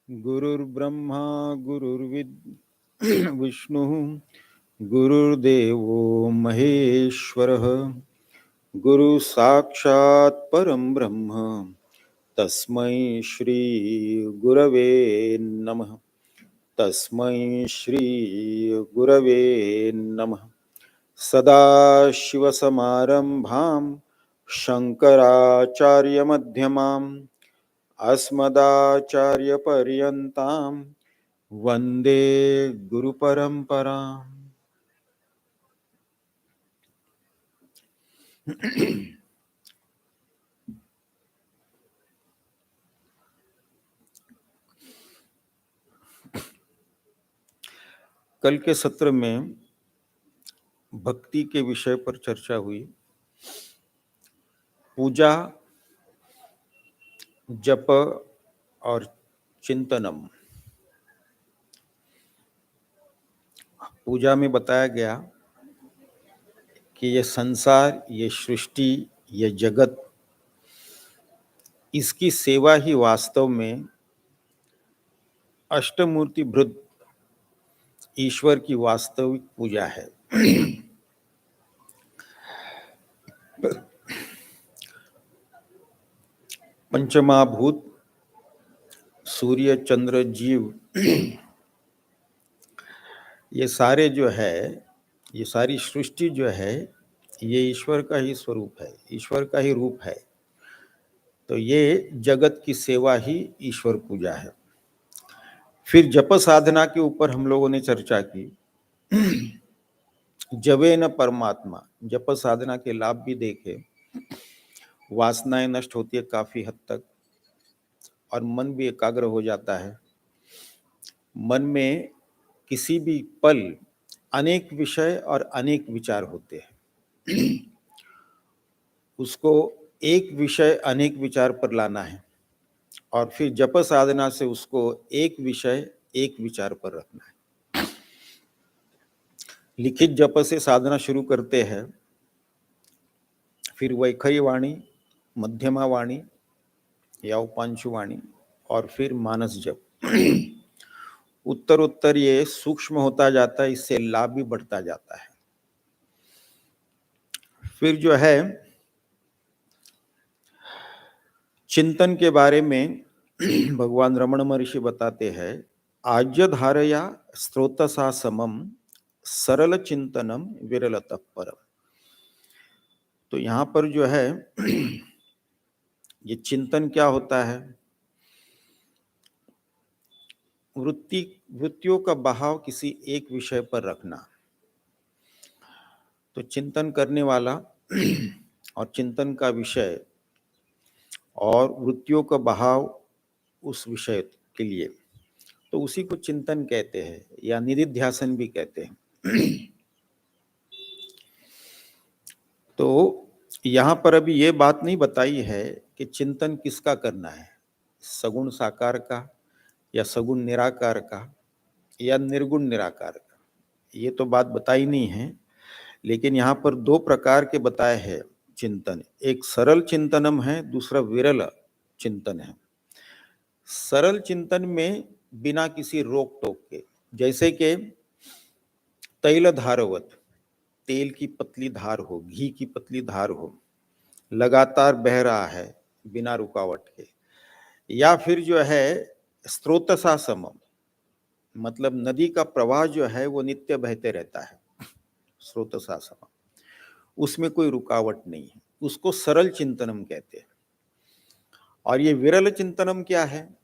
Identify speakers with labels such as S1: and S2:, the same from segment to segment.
S1: गुरुर्ब्रह्मा विष्णुः गुरुर्देवो महेश्वरः गुरु साक्षात् परं ब्रह्म तस्मै श्री गुरवे नमः। तस्मै श्री गुरवे नमः। सदाशिवसमारम्भां शङ्कराचार्यमध्यमाम् अस्मदाचार्यपर्यन्तां वन्दे गुरुपरम्पराम्। कल के सत्र में भक्ति के विषय पर चर्चा हुई। पूजा, जप और चिंतनम। पूजा में बताया गया कि ये संसार, ये सृष्टि, ये जगत, इसकी सेवा ही वास्तव में अष्टमूर्ति भृत ईश्वर की वास्तविक पूजा है। पंचमहाभूत, सूर्य, चंद्र, जीव, ये सारे जो है, ये सारी सृष्टि जो है, ये ईश्वर का ही स्वरूप है, ईश्वर का ही रूप है। तो ये जगत की सेवा ही ईश्वर पूजा है। फिर जप साधना के ऊपर हम लोगों ने चर्चा की। जपे न परमात्मा, जप साधना के लाभ भी देखे। वासनाएं नष्ट होती है काफी हद तक और मन भी एकाग्र हो जाता है। मन में किसी भी पल अनेक विषय और अनेक विचार होते हैं। उसको एक विषय अनेक विचार पर लाना है और फिर जप साधना से उसको एक विषय एक विचार पर रखना है। लिखित जप से साधना शुरू करते हैं, फिर वैखरी वाणी, मध्यमा वाणी या उपांशु वाणी और फिर मानस जप। उत्तर उत्तर ये सूक्ष्म होता जाता है, इससे लाभ भी बढ़ता जाता है। फिर जो है चिंतन के बारे में भगवान रमण महर्षि बताते हैं, आज्य धारया स्रोतसा समम सरल चिंतनम विरलतः परम। तो यहाँ पर जो है ये चिंतन क्या होता है? वृत्तियों का बहाव किसी एक विषय पर रखना। तो चिंतन करने वाला और चिंतन का विषय और वृत्तियों का बहाव उस विषय के लिए, तो उसी को चिंतन कहते हैं या निधिध्यासन भी कहते हैं। तो यहाँ पर अभी ये बात नहीं बताई है कि चिंतन किसका करना है, सगुण साकार का या सगुण निराकार का या निर्गुण निराकार का, ये तो बात बताई नहीं है। लेकिन यहाँ पर दो प्रकार के बताए हैं चिंतन। एक सरल चिंतनम है, दूसरा विरल चिंतन है। सरल चिंतन में बिना किसी रोक टोक के, जैसे कि तैल धारवत, तेल की पतली धार हो, घी की पतली धार हो, लगातार बह रहा है बिना रुकावट के। या फिर जो है स्रोतसा समम, मतलब नदी का प्रवाह जो है वो नित्य बहते रहता है, स्रोतसा समम, उसमें कोई रुकावट नहीं है, उसको सरल चिंतनम कहते हैं। और ये विरल चिंतनम क्या है?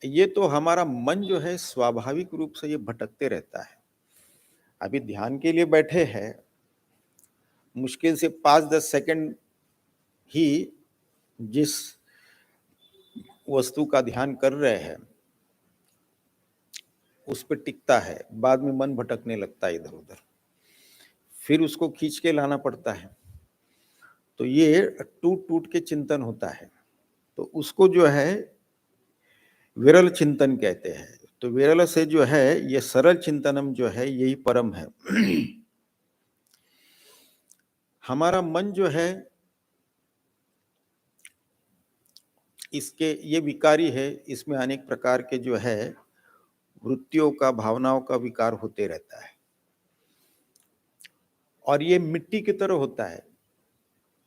S1: ये तो हमारा मन जो है स्वाभाविक रूप से ये भटकते रहता है। अभी ध्यान के लिए बैठे हैं, मुश्किल से 5-10 सेकंड ही जिस वस्तु का ध्यान कर रहे हैं उस पर टिकता है, बाद में मन भटकने लगता है इधर उधर, फिर उसको खींच के लाना पड़ता है। तो ये टूट टूट के चिंतन होता है, तो उसको जो है विरल चिंतन कहते हैं। तो विरल से जो है ये सरल चिंतनम जो है यही परम है। हमारा मन जो है इसके ये विकारी है, इसमें अनेक प्रकार के जो है वृत्तियों का, भावनाओं का विकार होते रहता है और ये मिट्टी की तरह होता है।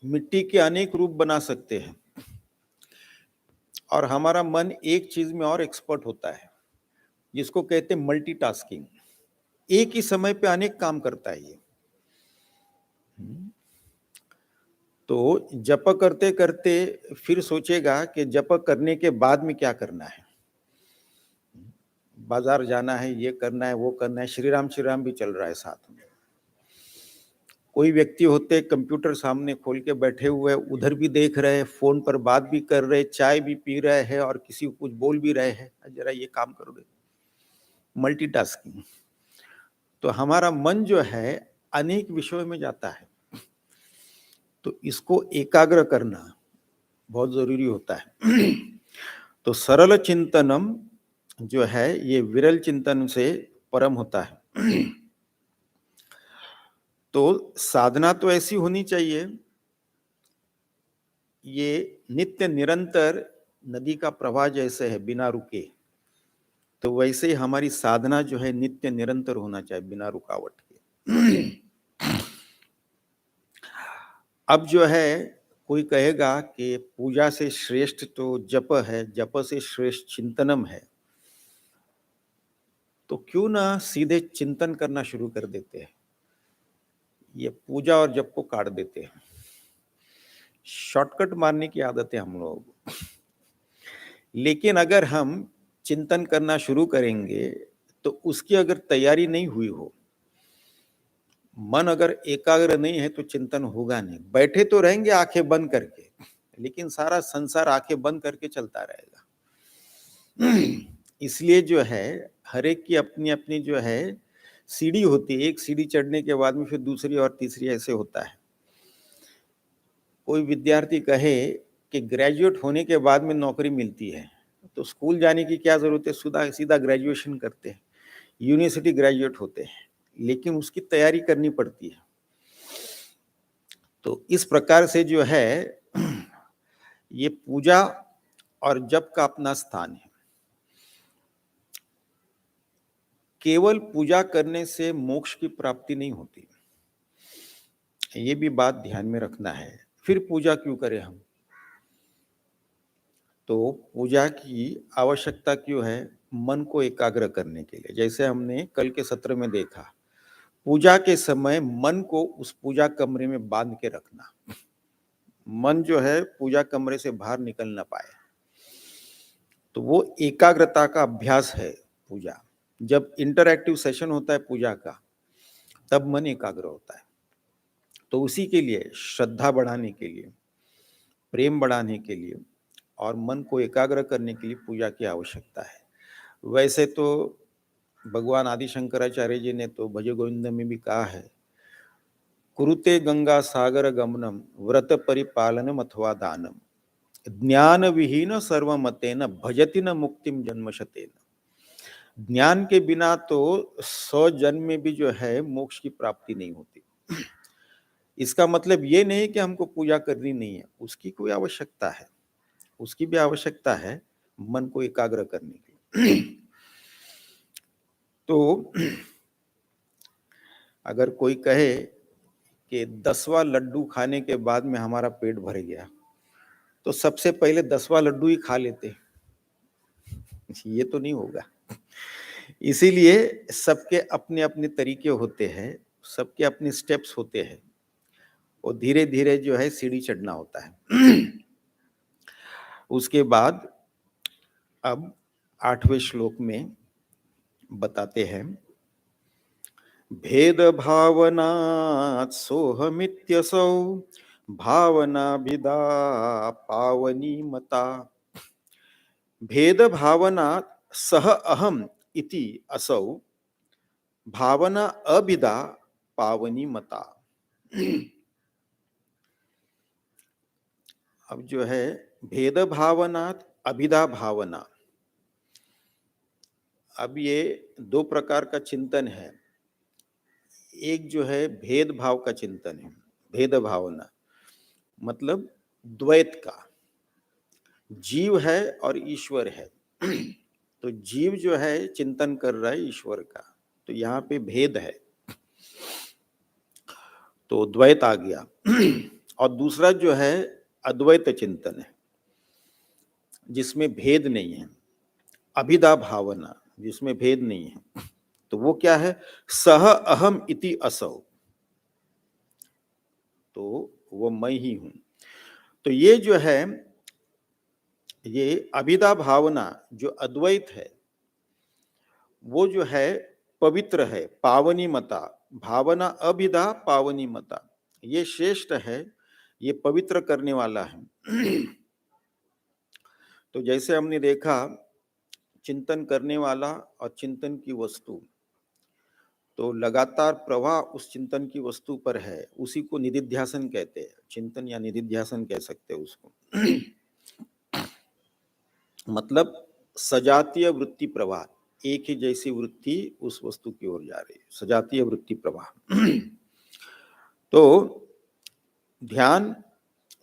S1: मिट्टी के अनेक रूप बना सकते हैं और हमारा मन एक चीज में और एक्सपर्ट होता है, जिसको कहते हैं मल्टीटास्किंग। एक ही समय पे अनेक काम करता है ये। तो जप करते करते फिर सोचेगा कि जप करने के बाद में क्या करना है, बाजार जाना है, ये करना है, वो करना है, श्री राम भी चल रहा है साथ में। कोई व्यक्ति होते कंप्यूटर सामने खोल के बैठे हुए, उधर भी देख रहे, फोन पर बात भी कर रहे, चाय भी पी रहे हैं और किसी को कुछ बोल भी रहे हैं, जरा ये काम करोगे, मल्टीटास्किंग। तो हमारा मन जो है अनेक विषयों में जाता है, तो इसको एकाग्र करना बहुत जरूरी होता है। तो सरल चिंतनम जो है ये विरल चिंतन से परम होता है। तो साधना तो ऐसी होनी चाहिए, ये नित्य निरंतर नदी का प्रवाह जैसे है, बिना रुके। तो वैसे ही हमारी साधना जो है नित्य निरंतर होना चाहिए, बिना रुकावट के। अब जो है कोई कहेगा कि पूजा से श्रेष्ठ तो जप है, जप से श्रेष्ठ चिंतनम है, तो क्यों ना सीधे चिंतन करना शुरू कर देते हैं, ये पूजा और जप को काट देते हैं। शॉर्टकट मारने की आदत है हम लोग। लेकिन अगर हम चिंतन करना शुरू करेंगे तो उसकी अगर तैयारी नहीं हुई हो, मन अगर एकाग्र नहीं है तो चिंतन होगा नहीं। बैठे तो रहेंगे आंखें बंद करके, लेकिन सारा संसार आंखें बंद करके चलता रहेगा। इसलिए जो है हर एक की अपनी अपनी जो है सीढ़ी होती है, एक सीढ़ी चढ़ने के बाद में फिर दूसरी और तीसरी, ऐसे होता है। कोई विद्यार्थी कहे कि ग्रेजुएट होने के बाद में नौकरी मिलती है, तो स्कूल जाने की क्या जरूरत है, सीधा सीधा ग्रेजुएशन करते हैं, यूनिवर्सिटी ग्रेजुएट होते हैं, लेकिन उसकी तैयारी करनी पड़ती है। तो इस प्रकार से जो है ये पूजा और जप का अपना स्थान है। केवल पूजा करने से मोक्ष की प्राप्ति नहीं होती, ये भी बात ध्यान में रखना है। फिर पूजा क्यों करें हम? तो पूजा की आवश्यकता क्यों है? मन को एकाग्र करने के लिए। जैसे हमने कल के सत्र में देखा, पूजा के समय मन को उस पूजा कमरे में बांध के रखना, मन जो है पूजा कमरे से बाहर निकल ना पाए। तो वो एकाग्रता का अभ्यास है पूजा। जब इंटरैक्टिव सेशन होता है पूजा का, तब मन एकाग्र होता है। तो उसी के लिए, श्रद्धा बढ़ाने के लिए, प्रेम बढ़ाने के लिए और मन को एकाग्र करने के लिए पूजा की आवश्यकता है। वैसे तो भगवान आदि शंकराचार्य जी ने तो भज गोविंद में भी कहा है, कुरुते गंगा सागर गमनम व्रत परिपालनम अथवा दानम ज्ञान विहीन सर्वमतेन भजति न मुक्तिम जन्मशतेन। ज्ञान के बिना तो 100 जन्म में भी जो है मोक्ष की प्राप्ति नहीं होती। इसका मतलब ये नहीं कि हमको पूजा करनी नहीं है, उसकी कोई आवश्यकता है, उसकी भी आवश्यकता है मन को एकाग्र करने की। तो अगर कोई कहे कि 10वां लड्डू खाने के बाद में हमारा पेट भर गया, तो सबसे पहले 10वां लड्डू ही खा लेते, ये तो नहीं होगा। इसीलिए सबके अपने अपने तरीके होते हैं, सबके अपने स्टेप्स होते हैं, और धीरे धीरे जो है सीढ़ी चढ़ना होता है। उसके बाद अब 8वें श्लोक में बताते हैं, भेद भावनात् सोहमित्यसौ भावनाभिदा पावनी मता। भेद भावनात् सह अहम इति असौ भावना अभिदा पावनी मता। अब जो है भेद भावनात् अभिदा भावना, अब ये 2 प्रकार का चिंतन है। एक जो है भेदभाव का चिंतन है, भेद भावना मतलब द्वैत का, जीव है और ईश्वर है। तो जीव जो है चिंतन कर रहा है ईश्वर का, तो यहाँ पे भेद है, तो द्वैत आ गया। और दूसरा जो है अद्वैत चिंतन है, जिसमें भेद नहीं है, अभिदा भावना, जिसमें भेद नहीं है। तो वो क्या है? सह अहम इति असौ, तो वो मैं ही हूं। तो ये जो है, ये अभिदा भावना जो अद्वैत है, वो जो है पवित्र है, पावनी मता। भावना अभिदा पावनी मता, ये श्रेष्ठ है, ये पवित्र करने वाला है। तो जैसे हमने देखा, चिंतन करने वाला और चिंतन की वस्तु, तो लगातार प्रवाह उस चिंतन की वस्तु पर है, उसी को निधिध्यासन कहते हैं, चिंतन या निधिध्यासन कह सकते हैं उसको। मतलब सजातीय वृत्ति प्रवाह, एक ही जैसी वृत्ति उस वस्तु की ओर जा रही है, सजातीय वृत्ति प्रवाह। तो ध्यान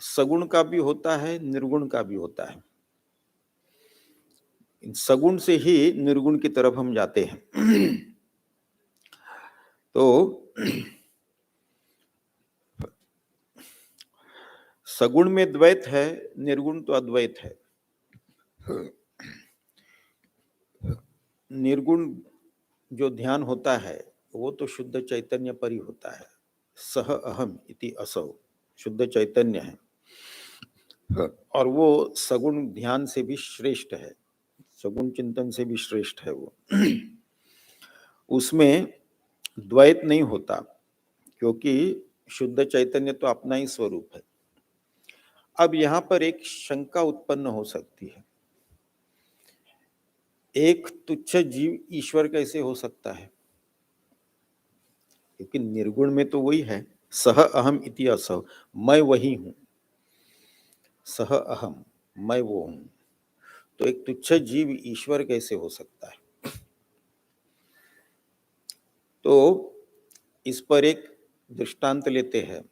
S1: सगुण का भी होता है, निर्गुण का भी होता है। सगुण से ही निर्गुण की तरफ हम जाते हैं। तो सगुण में द्वैत है, निर्गुण तो अद्वैत है। निर्गुण जो ध्यान होता है वो तो शुद्ध चैतन्य पर ही होता है। सह अहम इति असौ, शुद्ध चैतन्य है, और वो सगुण ध्यान से भी श्रेष्ठ है, सगुण चिंतन से भी श्रेष्ठ है वो। उसमें द्वैत नहीं होता, क्योंकि शुद्ध चैतन्य तो अपना ही स्वरूप है। अब यहाँ पर एक शंका उत्पन्न हो सकती है, एक तुच्छ जीव ईश्वर कैसे हो सकता है? क्योंकि निर्गुण में तो वही है, सह अहम इति असौ, मैं वही हूं, सह अहम, मैं वो हूं। तो एक तुच्छ जीव ईश्वर कैसे हो सकता है? तो इस पर एक दृष्टांत लेते हैं।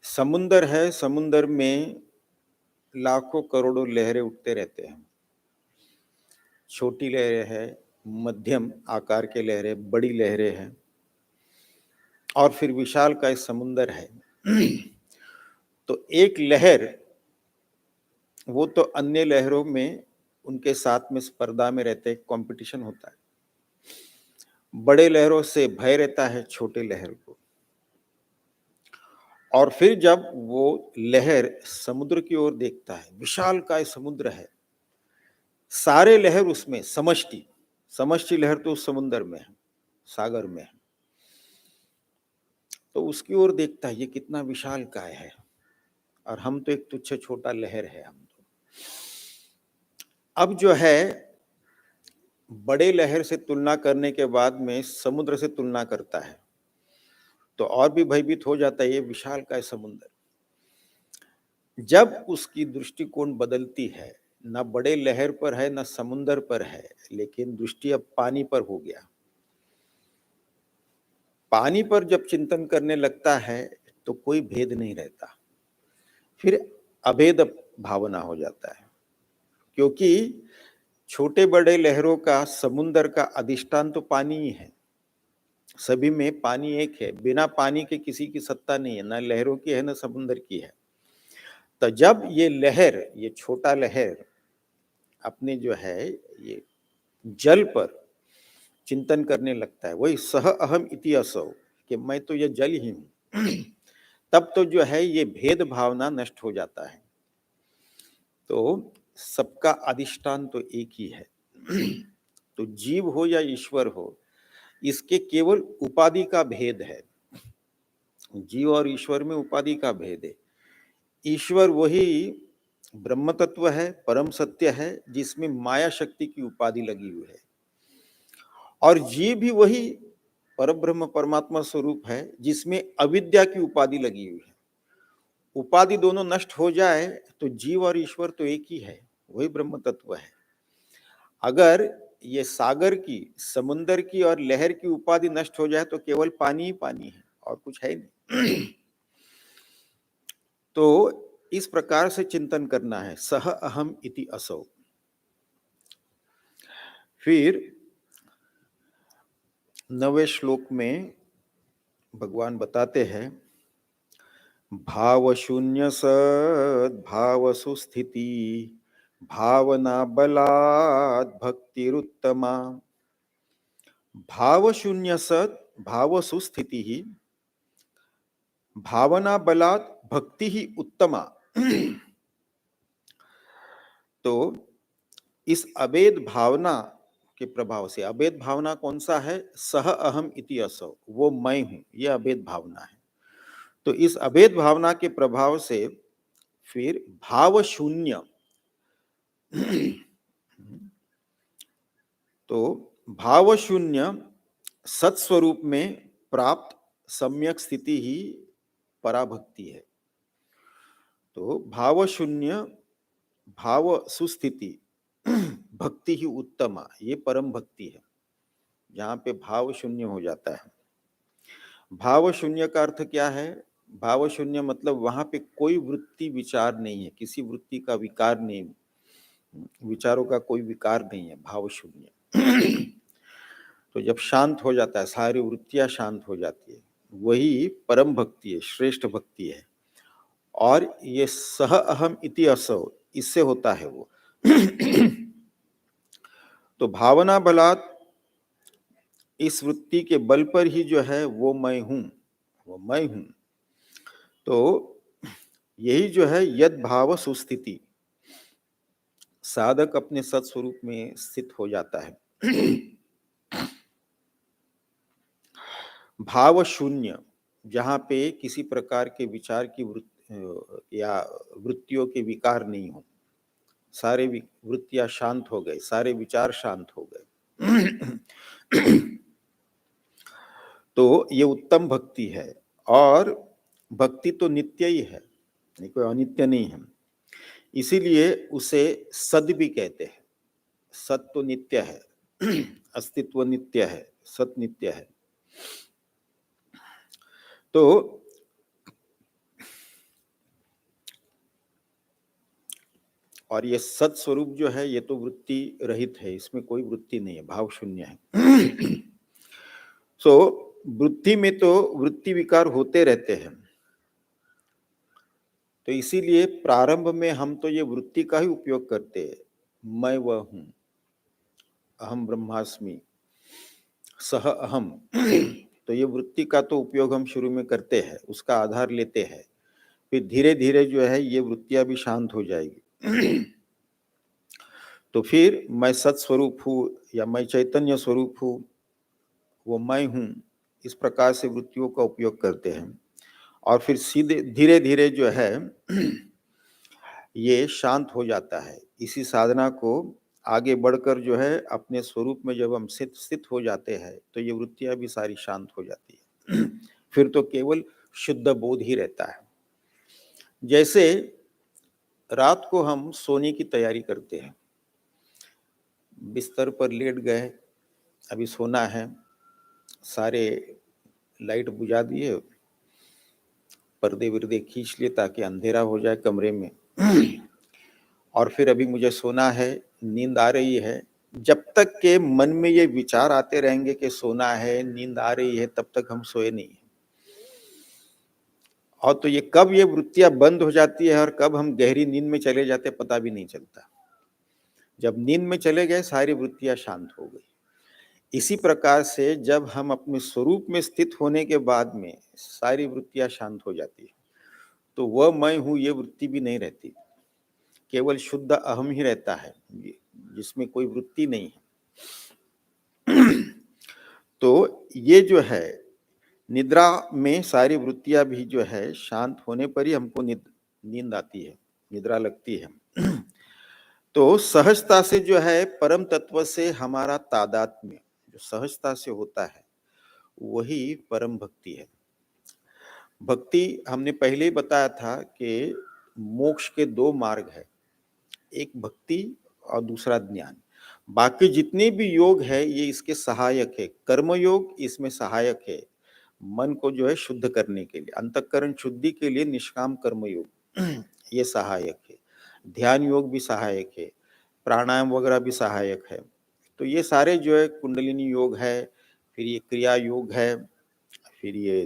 S1: समुंदर है, समुंदर में लाखों करोड़ों लहरें उठते रहते हैं। छोटी लहरें हैं, मध्यम आकार के लहरें, बड़ी लहरें हैं, और फिर विशाल का समुंदर है। तो एक लहर, वो तो अन्य लहरों में उनके साथ में स्पर्धा में रहते हैं, कंपटीशन होता है। बड़े लहरों से भय रहता है छोटे लहर को, और फिर जब वो लहर समुद्र की ओर देखता है, विशाल काय समुद्र है, सारे लहर उसमें समष्टि, समष्टि लहर तो उस समुद्र में है, सागर में है, तो उसकी ओर देखता है, ये कितना विशाल काय है, और हम तो एक तुच्छ छोटा लहर है। हम तो अब जो है, बड़े लहर से तुलना करने के बाद में समुद्र से तुलना करता है, तो और भी भयभीत हो जाता है, ये विशाल काय समुद्र। जब उसकी दृष्टिकोण बदलती है, ना बड़े लहर पर है ना समुद्र पर है, लेकिन दृष्टि अब पानी पर हो गया। पानी पर जब चिंतन करने लगता है तो कोई भेद नहीं रहता, फिर अभेद भावना हो जाता है, क्योंकि छोटे बड़े लहरों का, समुद्र का अधिष्ठान तो पानी ही है। सभी में पानी एक है, बिना पानी के किसी की सत्ता नहीं है, ना लहरों की है ना समुद्र की है। तो जब ये लहर, ये छोटा लहर अपने जो है ये जल पर चिंतन करने लगता है, वही सह अहम इति असौ, कि मैं तो ये जल ही हूं, तब तो जो है ये भेद भावना नष्ट हो जाता है। तो सबका अधिष्ठान तो एक ही है। तो जीव हो या ईश्वर हो, इसके केवल उपाधि का भेद है। जीव और ईश्वर में उपाधि का भेद है। ईश्वर वही ब्रह्म तत्व है, परम सत्य है, जिसमें माया शक्ति की उपाधि लगी हुई है, और जीव भी वही परब्रह्म परमात्मा स्वरूप है, जिसमें अविद्या की उपाधि लगी हुई है। उपाधि दोनों नष्ट हो जाए तो जीव और ईश्वर तो एक ही है, वही ब्रह्म तत्व है। अगर ये सागर की, समुन्दर की और लहर की उपाधि नष्ट हो जाए तो केवल पानी ही पानी है और कुछ है नहीं। तो इस प्रकार से चिंतन करना है, सह अहम इति असौ। फिर 9वें श्लोक में भगवान बताते हैं, भाव शून्य सद्भाव सुस्थिति भावना बलात् भक्तिरुत्तमा। भाव शून्य सद भाव सुस्थिति ही भावना बलात् भक्ति ही उत्तमा। तो इस अभेद भावना के प्रभाव से, अभेद भावना कौन सा है? सह अहम इति असौ, वो मैं हूं, ये अभेद भावना है। तो इस अभेद भावना के प्रभाव से फिर भाव शून्य, तो भाव शून्य सत्स्वरूप में प्राप्त सम्यक स्थिति ही पराभक्ति है। तो भाव शून्य भाव सुस्थिति भक्ति ही उत्तमा, ये परम भक्ति है, जहां पे भाव शून्य हो जाता है। भाव शून्य का अर्थ क्या है? भाव शून्य मतलब वहां पे कोई वृत्ति विचार नहीं है, किसी वृत्ति का विकार नहीं, विचारों का कोई विकार नहीं है, भाव शून्य। तो जब शांत हो जाता है, सारी वृत्तियां शांत हो जाती है, वही परम भक्ति है, श्रेष्ठ भक्ति है। और ये सह अहम इति असौ, इससे होता है वो। तो भावना बलात्, इस वृत्ति के बल पर ही जो है वो मैं हूं, वो मैं हूं। तो यही जो है यद भाव सुस्थिति, साधक अपने सत्स्वरूप में स्थित हो जाता है। भाव शून्य, जहां पे किसी प्रकार के विचार की या वृत्तियों के विकार नहीं हो, सारे वृत्तियां शांत हो गए, सारे विचार शांत हो गए, तो ये उत्तम भक्ति है। और भक्ति तो नित्य ही है, कोई अनित्य नहीं है, इसीलिए उसे सद भी कहते हैं। सत तो नित्य है, अस्तित्व नित्य है, सत नित्य है। तो और ये सत स्वरूप जो है, ये तो वृत्ति रहित है, इसमें कोई वृत्ति नहीं है, भाव शून्य है। सो वृत्ति में तो वृत्ति विकार होते रहते हैं, तो इसीलिए प्रारंभ में हम तो ये वृत्ति का ही उपयोग करते हैं, मैं वह हूं, अहम ब्रह्मास्मि, सह अहम। तो ये वृत्ति का तो उपयोग हम शुरू में करते हैं, उसका आधार लेते हैं, फिर धीरे धीरे जो है ये वृत्तियां भी शांत हो जाएगी। तो फिर मैं सत स्वरूप हूँ या मैं चैतन्य स्वरूप हूँ, वो मैं हूँ, इस प्रकार से वृत्तियों का उपयोग करते हैं। और फिर सीधे धीरे धीरे जो है ये शांत हो जाता है। इसी साधना को आगे बढ़कर जो है अपने स्वरूप में जब हम स्थित हो जाते हैं, तो ये वृत्तियां भी सारी शांत हो जाती है। फिर तो केवल शुद्ध बोध ही रहता है। जैसे रात को हम सोने की तैयारी करते हैं, बिस्तर पर लेट गए, अभी सोना है, सारे लाइट बुझा दिए, पर्दे वर्दे खींच लिए ताकि अंधेरा हो जाए कमरे में, और फिर अभी मुझे सोना है, नींद आ रही है। जब तक के मन में ये विचार आते रहेंगे कि सोना है, नींद आ रही है, तब तक हम सोए नहीं। और तो ये कब ये वृत्तियां बंद हो जाती है और कब हम गहरी नींद में चले जाते पता भी नहीं चलता। जब नींद में चले गए, सारी वृत्तियां शांत हो गई। इसी प्रकार से जब हम अपने स्वरूप में स्थित होने के बाद में सारी वृत्तियां शांत हो जाती है, तो वह मैं हूं ये वृत्ति भी नहीं रहती, केवल शुद्ध अहम ही रहता है, जिसमें कोई वृत्ति नहीं है। तो ये जो है निद्रा में सारी वृत्तियां भी जो है शांत होने पर ही हमको नींद आती है, निद्रा लगती है। तो सहजता से जो है परम तत्व से हमारा तादात्म्य जो सहजता से होता है, वही परम भक्ति है। भक्ति हमने पहले ही बताया था कि मोक्ष के दो मार्ग है, एक भक्ति और दूसरा ज्ञान। बाकी जितने भी योग है ये इसके सहायक है। कर्म योग इसमें सहायक है, मन को जो है शुद्ध करने के लिए, अंतःकरण शुद्धि के लिए निष्काम कर्म योग ये सहायक है, ध्यान योग भी सहायक है, प्राणायाम वगैरह भी सहायक है। तो ये सारे जो है कुंडलिनी योग है, फिर ये क्रिया योग है, फिर ये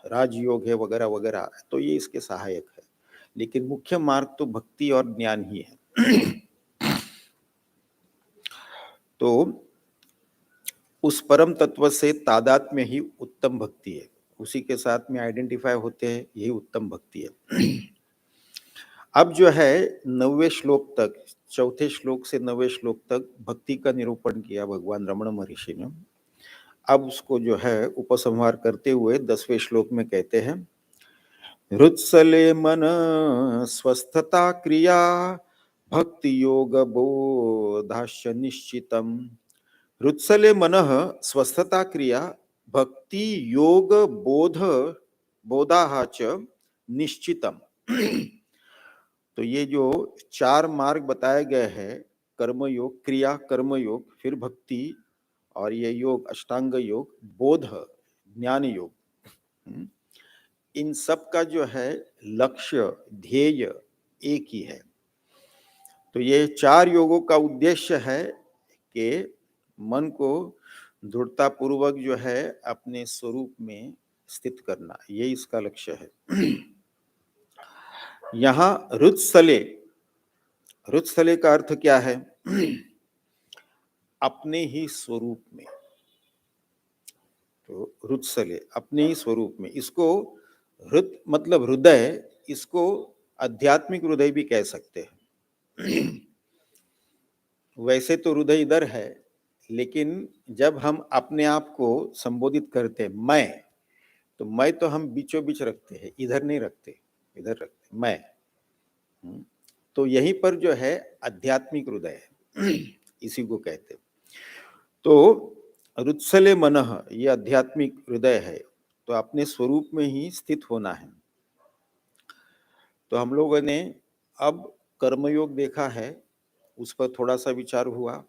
S1: राजयोग है वगैरह वगैरह, तो ये इसके सहायक है। लेकिन मुख्य मार्ग तो भक्ति और ज्ञान ही है। तो उस परम तत्व से तादात्म्य ही उत्तम भक्ति है, उसी के साथ में आइडेंटिफाई होते हैं, यही उत्तम भक्ति है। अब जो है 9वें श्लोक तक, चौथे श्लोक से 9वें श्लोक तक भक्ति का निरूपण किया भगवान रमण महर्षि ने। अब उसको जो है उपसंहार करते हुए 10वें श्लोक में कहते हैं, हृत्सले मन स्वस्थता क्रिया भक्ति योग बोधाश्च निश्चितम। हृत्सले मनः स्वस्थता क्रिया भक्ति योग बोध बोधाः च निश्चितम। तो ये जो 4 मार्ग बताए गए हैं, कर्म योग, क्रिया कर्म योग, फिर भक्ति, और ये योग अष्टांग योग, बोध ज्ञान योग, इन सब का जो है लक्ष्य ध्येय एक ही है। तो ये 4 योगों का उद्देश्य है कि मन को दृढ़ता पूर्वक जो है अपने स्वरूप में स्थित करना, ये इसका लक्ष्य है। यहाँ हृत्सले, हृत्सले का अर्थ क्या है? अपने ही स्वरूप में। तो हृत्सले अपने ही स्वरूप में, इसको हृत मतलब हृदय, इसको आध्यात्मिक हृदय भी कह सकते हैं। वैसे तो हृदय इधर है, लेकिन जब हम अपने आप को संबोधित करते हैं मैं, तो मैं तो हम बीचों बीच रखते हैं, इधर नहीं रखते, इधर रखते मैं। तो यहीं पर जो है आध्यात्मिक हृदय है, इसी को कहते हैं। तो हृत्सले मनः, ये आध्यात्मिक हृदय है, तो अपने स्वरूप में ही स्थित होना है। तो हम लोगों ने अब कर्मयोग देखा है, उस पर थोड़ा सा विचार हुआ,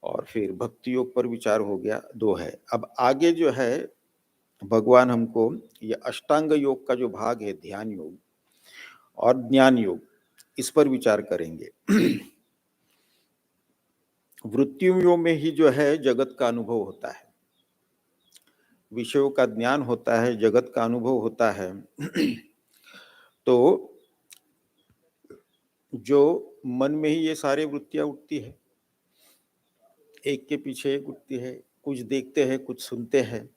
S1: और फिर भक्ति योग पर विचार हो गया, 2 है। अब आगे जो है भगवान हमको ये अष्टांग योग का जो भाग है, ध्यान योग और ज्ञान योग, इस पर विचार करेंगे। वृत्तियों में ही जो है जगत का अनुभव होता है, विषयों का ज्ञान होता है, जगत का अनुभव होता है। तो जो मन में ही ये सारी वृत्तियां उठती है, एक के पीछे एक उठती है, कुछ देखते हैं, कुछ सुनते हैं,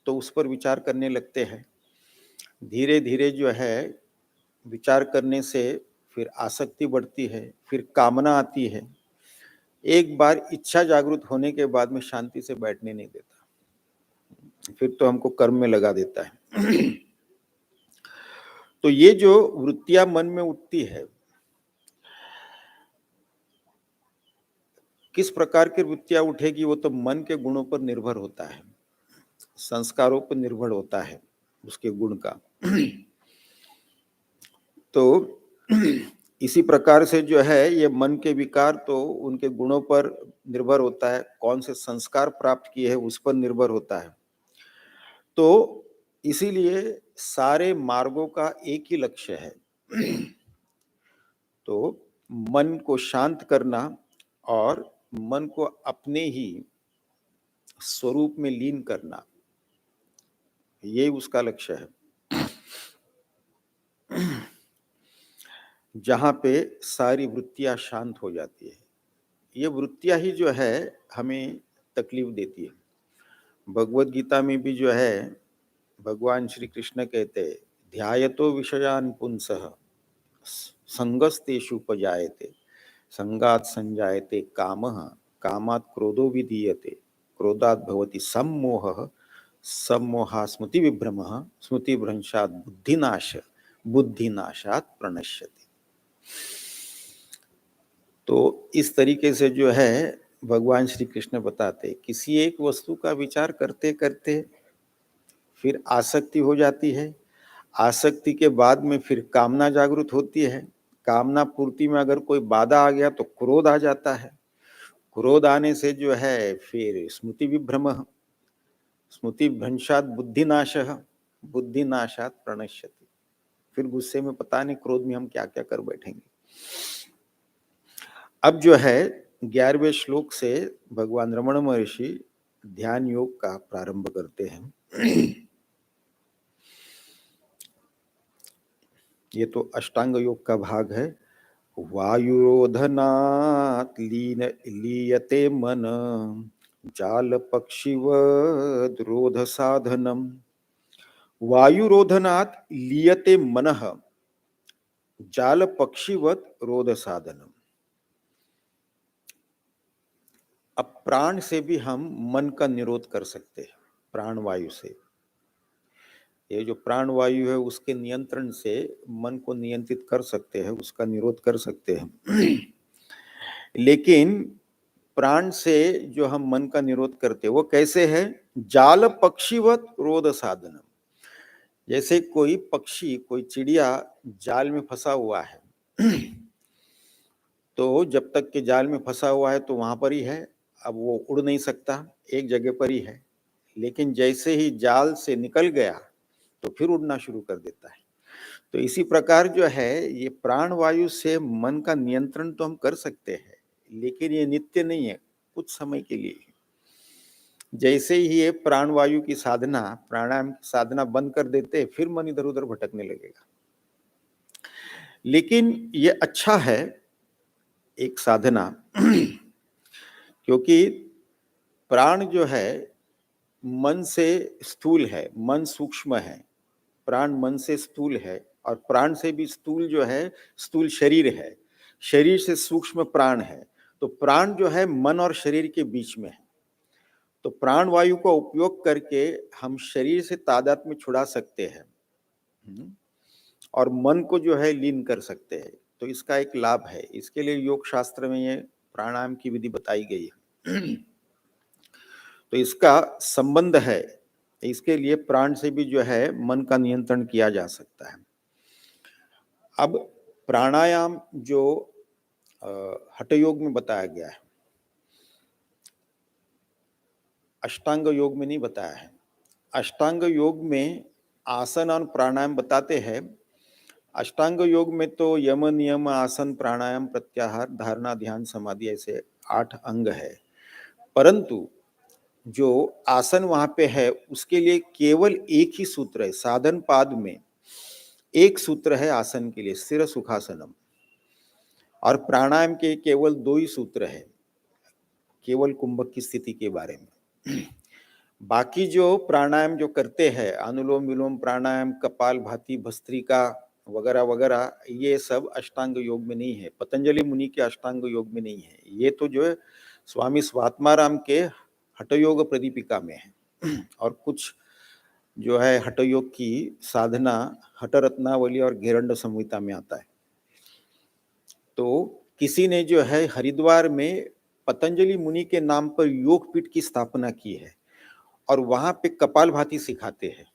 S1: तो उस पर विचार करने लगते हैं। धीरे धीरे जो है विचार करने से फिर आसक्ति बढ़ती है, फिर कामना आती है। एक बार इच्छा जागृत होने के बाद में शांति से बैठने नहीं देता, फिर तो हमको कर्म में लगा देता है। तो ये जो वृत्तियां मन में उठती है, किस प्रकार की वृत्तियां उठेगी वो तो मन के गुणों पर निर्भर होता है, संस्कारों पर निर्भर होता है उसके गुण का। तो इसी प्रकार से जो है ये मन के विकार तो उनके गुणों पर निर्भर होता है, कौन से संस्कार प्राप्त किए हैं उस पर निर्भर होता है। तो इसीलिए सारे मार्गों का एक ही लक्ष्य है, तो मन को शांत करना और मन को अपने ही स्वरूप में लीन करना, ये उसका लक्ष्य है। जहाँ पे सारी वृत्तियां शांत हो जाती है, ये वृत्तियां ही जो है हमें तकलीफ देती है। भगवत गीता में भी जो है भगवान श्री कृष्ण कहते हैं, ध्यायतो विषयान पुंसः संगस्तेषु उपजायते, संगात संजायते कामः, कामात् क्रोधो विधीयते, क्रोधात् भवति सम्मोहः, सम्मोहात् स्मृति विभ्रमः, स्मृति भ्रंशात् बुद्धिनाश, बुद्धिनाशात् प्रणश्यति। तो इस तरीके से जो है भगवान श्री कृष्ण बताते, किसी एक वस्तु का विचार करते करते फिर आसक्ति हो जाती है, आसक्ति के बाद में फिर कामना जागृत होती है, कामना पूर्ति में अगर कोई बाधा आ गया तो क्रोध आ जाता है, क्रोध आने से जो है फिर स्मृति विभ्रम, स्मृति भ्रंशात् बुद्धिनाशः, बुद्धिनाशात् प्रणश्यति। फिर गुस्से में पता नहीं क्रोध में हम क्या क्या कर बैठेंगे। अब जो है 11वें श्लोक से भगवान रमण महर्षि ध्यान योग का प्रारंभ करते हैं। ये तो अष्टांग योग का भाग है। वायुरोधनात् लीयते मन जाल पक्षिवद रोध साधनम। वायुरोधनात् लीयते मनः जाल पक्षिवत रोध साधनम। अब प्राण से भी हम मन का निरोध कर सकते हैं, प्राण वायु से। ये जो प्राण वायु है उसके नियंत्रण से मन को नियंत्रित कर सकते हैं, उसका निरोध कर सकते हैं। लेकिन प्राण से जो हम मन का निरोध करते हैं वो कैसे है? जाल पक्षीवत रोध साधनम। जैसे कोई पक्षी, कोई चिड़िया जाल में फंसा हुआ है, तो जब तक के जाल में फंसा हुआ है तो वहां पर ही है, अब वो उड़ नहीं सकता, एक जगह पर ही है। लेकिन जैसे ही जाल से निकल गया तो फिर उड़ना शुरू कर देता है। तो इसी प्रकार जो है ये प्राण वायु से मन का नियंत्रण तो हम कर सकते हैं, लेकिन ये नित्य नहीं है, कुछ समय के लिए। जैसे ही ये प्राण वायु की साधना, प्राणायाम साधना बंद कर देते, फिर मन इधर उधर भटकने लगेगा। लेकिन ये अच्छा है एक साधना, क्योंकि प्राण जो है मन से स्थूल है, मन सूक्ष्म है, प्राण मन से स्थूल है, और प्राण से भी स्थूल जो है, स्थूल शरीर है, शरीर से सूक्ष्म प्राण है। तो प्राण जो है मन और शरीर के बीच में है। तो प्राण वायु का उपयोग करके हम शरीर से तादात्म्य छुड़ा सकते हैं और मन को जो है लीन कर सकते हैं। तो इसका एक लाभ है, इसके लिए योग शास्त्र में ये प्राणायाम की विधि बताई गई है। तो इसका संबंध है, इसके लिए प्राण से भी जो है मन का नियंत्रण किया जा सकता है। अब प्राणायाम जो हठ योग में बताया गया है, अष्टांग योग में नहीं बताया है। अष्टांग योग में आसन और प्राणायाम बताते हैं। अष्टांग योग में तो यम नियम आसन प्राणायाम प्रत्याहार धारणा ध्यान समाधि ऐसे 8 अंग है, परंतु जो आसन वहां पे है उसके लिए केवल एक ही सूत्र है। साधन पाद में एक सूत्र है आसन के लिए, स्थिर सुखासनम। और प्राणायाम के केवल 2 ही सूत्र है, केवल कुंभक की स्थिति के बारे में। बाकी जो प्राणायाम जो करते हैं, अनुलोम विलोम प्राणायाम, कपाल भाती, भस्त्रिका वगैरह वगैरह, ये सब अष्टांग योग में नहीं है, पतंजलि मुनि के अष्टांग योग में नहीं है। ये तो जो है स्वामी स्वात्माराम के हठ योग प्रदीपिका में है। और कुछ जो है हठ योग की साधना हठ रत्नावली और घेरंड संहिता में आता है। तो किसी ने जो है हरिद्वार में पतंजलि मुनि के नाम पर योग पीठ की स्थापना की है और वहां पे कपाल भाती सिखाते हैं।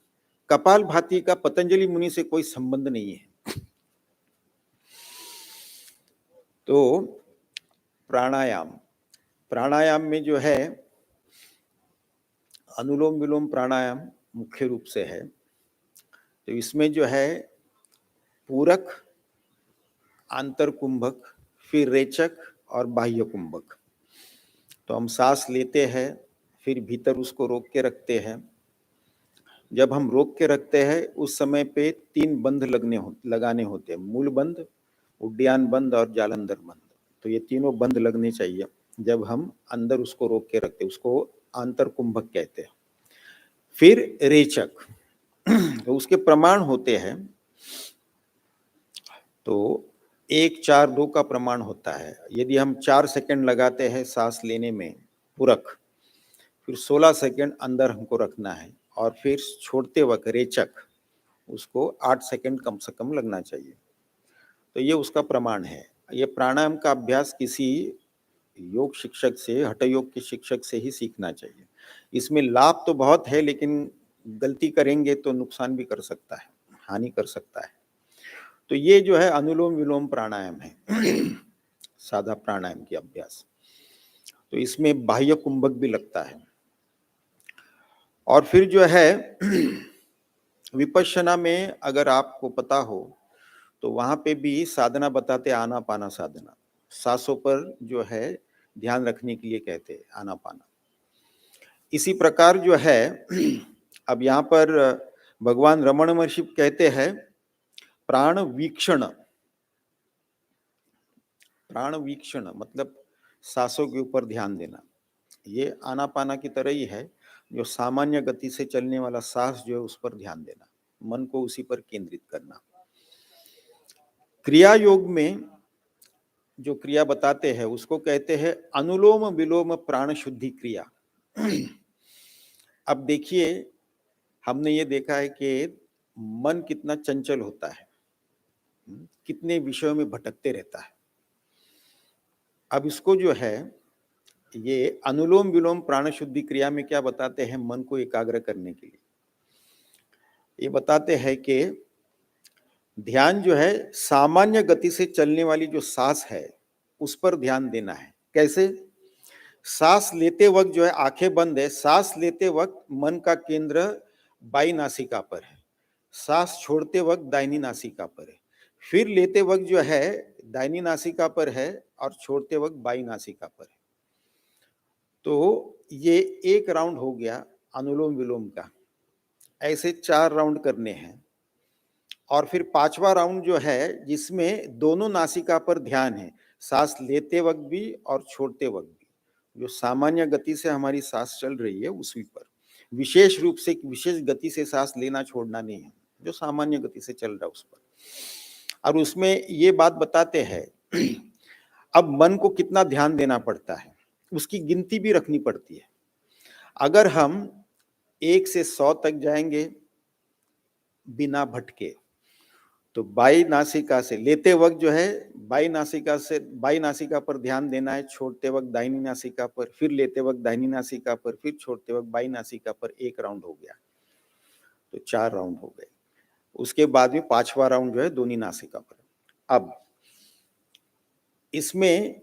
S1: कपाल भाती का पतंजलि मुनि से कोई संबंध नहीं है। तो प्राणायाम, प्राणायाम में जो है अनुलोम विलोम प्राणायाम मुख्य रूप से है। तो इसमें जो है पूरक, आंतर कुंभक, फिर रेचक और बाह्य कुंभक। तो हम सांस लेते हैं, फिर भीतर उसको रोक के रखते हैं। जब हम रोक के रखते हैं उस समय पे 3 बंध लगाने होते हैं, मूल बंध, उड्डयन बंध और जालंधर बंध। तो ये तीनों बंध लगने चाहिए जब हम अंदर उसको रोक के रखते हैं, उसको आंतर कुंभक कहते हैं। फिर रेचक, तो उसके प्रमाण होते हैं। तो 1 4 2 का प्रमाण होता है। यदि हम 4 सेकंड लगाते हैं सांस लेने में पूरक, फिर 16 सेकंड अंदर हमको रखना है, और फिर छोड़ते वक्त रेचक, उसको 8 सेकंड कम से कम लगना चाहिए। तो ये उसका प्रमाण है। ये प्राणायाम का अभ्यास किसी योग शिक्षक से, हठ योग के शिक्षक से ही सीखना चाहिए। इसमें लाभ तो बहुत है, लेकिन गलती करेंगे तो नुकसान भी कर सकता है, हानि कर सकता है। तो ये जो है अनुलोम विलोम प्राणायाम है, साधा प्राणायाम की अभ्यास। तो इसमें बाह्य कुंभक भी लगता है। और फिर जो है विपश्यना में अगर आपको पता हो तो वहां पे भी साधना बताते आनापाना साधना, सांसों पर जो है ध्यान रखने के लिए कहते हैं आनापाना। इसी प्रकार जो है अब यहाँ पर भगवान रमण महर्षि कहते हैं प्राण वीक्षण। प्राण वीक्षण मतलब सांसों के ऊपर ध्यान देना। ये आनापाना की तरह ही है, जो सामान्य गति से चलने वाला सांस जो है उस पर ध्यान देना, मन को उसी पर केंद्रित करना। क्रिया योग में जो क्रिया बताते हैं उसको कहते हैं अनुलोम विलोम प्राण शुद्धि क्रिया। अब देखिए, हमने ये देखा है कि मन कितना चंचल होता है, कितने विषयों में भटकते रहता है। अब इसको जो है ये अनुलोम विलोम प्राण शुद्धि क्रिया में क्या बताते हैं, मन को एकाग्र करने के लिए ये बताते हैं कि ध्यान जो है सामान्य गति से चलने वाली जो सांस है उस पर ध्यान देना है। कैसे? सांस लेते वक्त जो है आंखें बंद है, सांस लेते वक्त मन का केंद्र बाई नासिका पर है, सांस छोड़ते वक्त दाहिनी नासिका पर है, फिर लेते वक्त जो है दाहिनी नासिका पर है और छोड़ते वक्त बाई नासिका पर है। तो ये एक राउंड हो गया अनुलोम विलोम का। ऐसे 4 राउंड करने हैं और फिर 5वां राउंड जो है जिसमें दोनों नासिका पर ध्यान है, सांस लेते वक्त भी और छोड़ते वक्त भी। जो सामान्य गति से हमारी सांस चल रही है उसी पर, विशेष रूप से विशेष गति से सांस लेना छोड़ना नहीं है, जो सामान्य गति से चल रहा है उस पर। और उसमें ये बात बताते हैं अब मन को कितना ध्यान देना पड़ता है, उसकी गिनती भी रखनी पड़ती है। अगर हम 1 से 100 तक जाएंगे बिना भटके, तो बाई नासिका से लेते वक्त जो है बाई नासिका पर ध्यान देना है, छोड़ते वक्त दाहिनी नासिका पर, फिर लेते वक्त दाहिनी नासिका पर, फिर छोड़ते वक्त बाई नासिका पर। 1 राउंड हो गया, तो 4 राउंड हो गए। उसके बाद में 5वां राउंड जो है दोनों नासिका पर। अब इसमें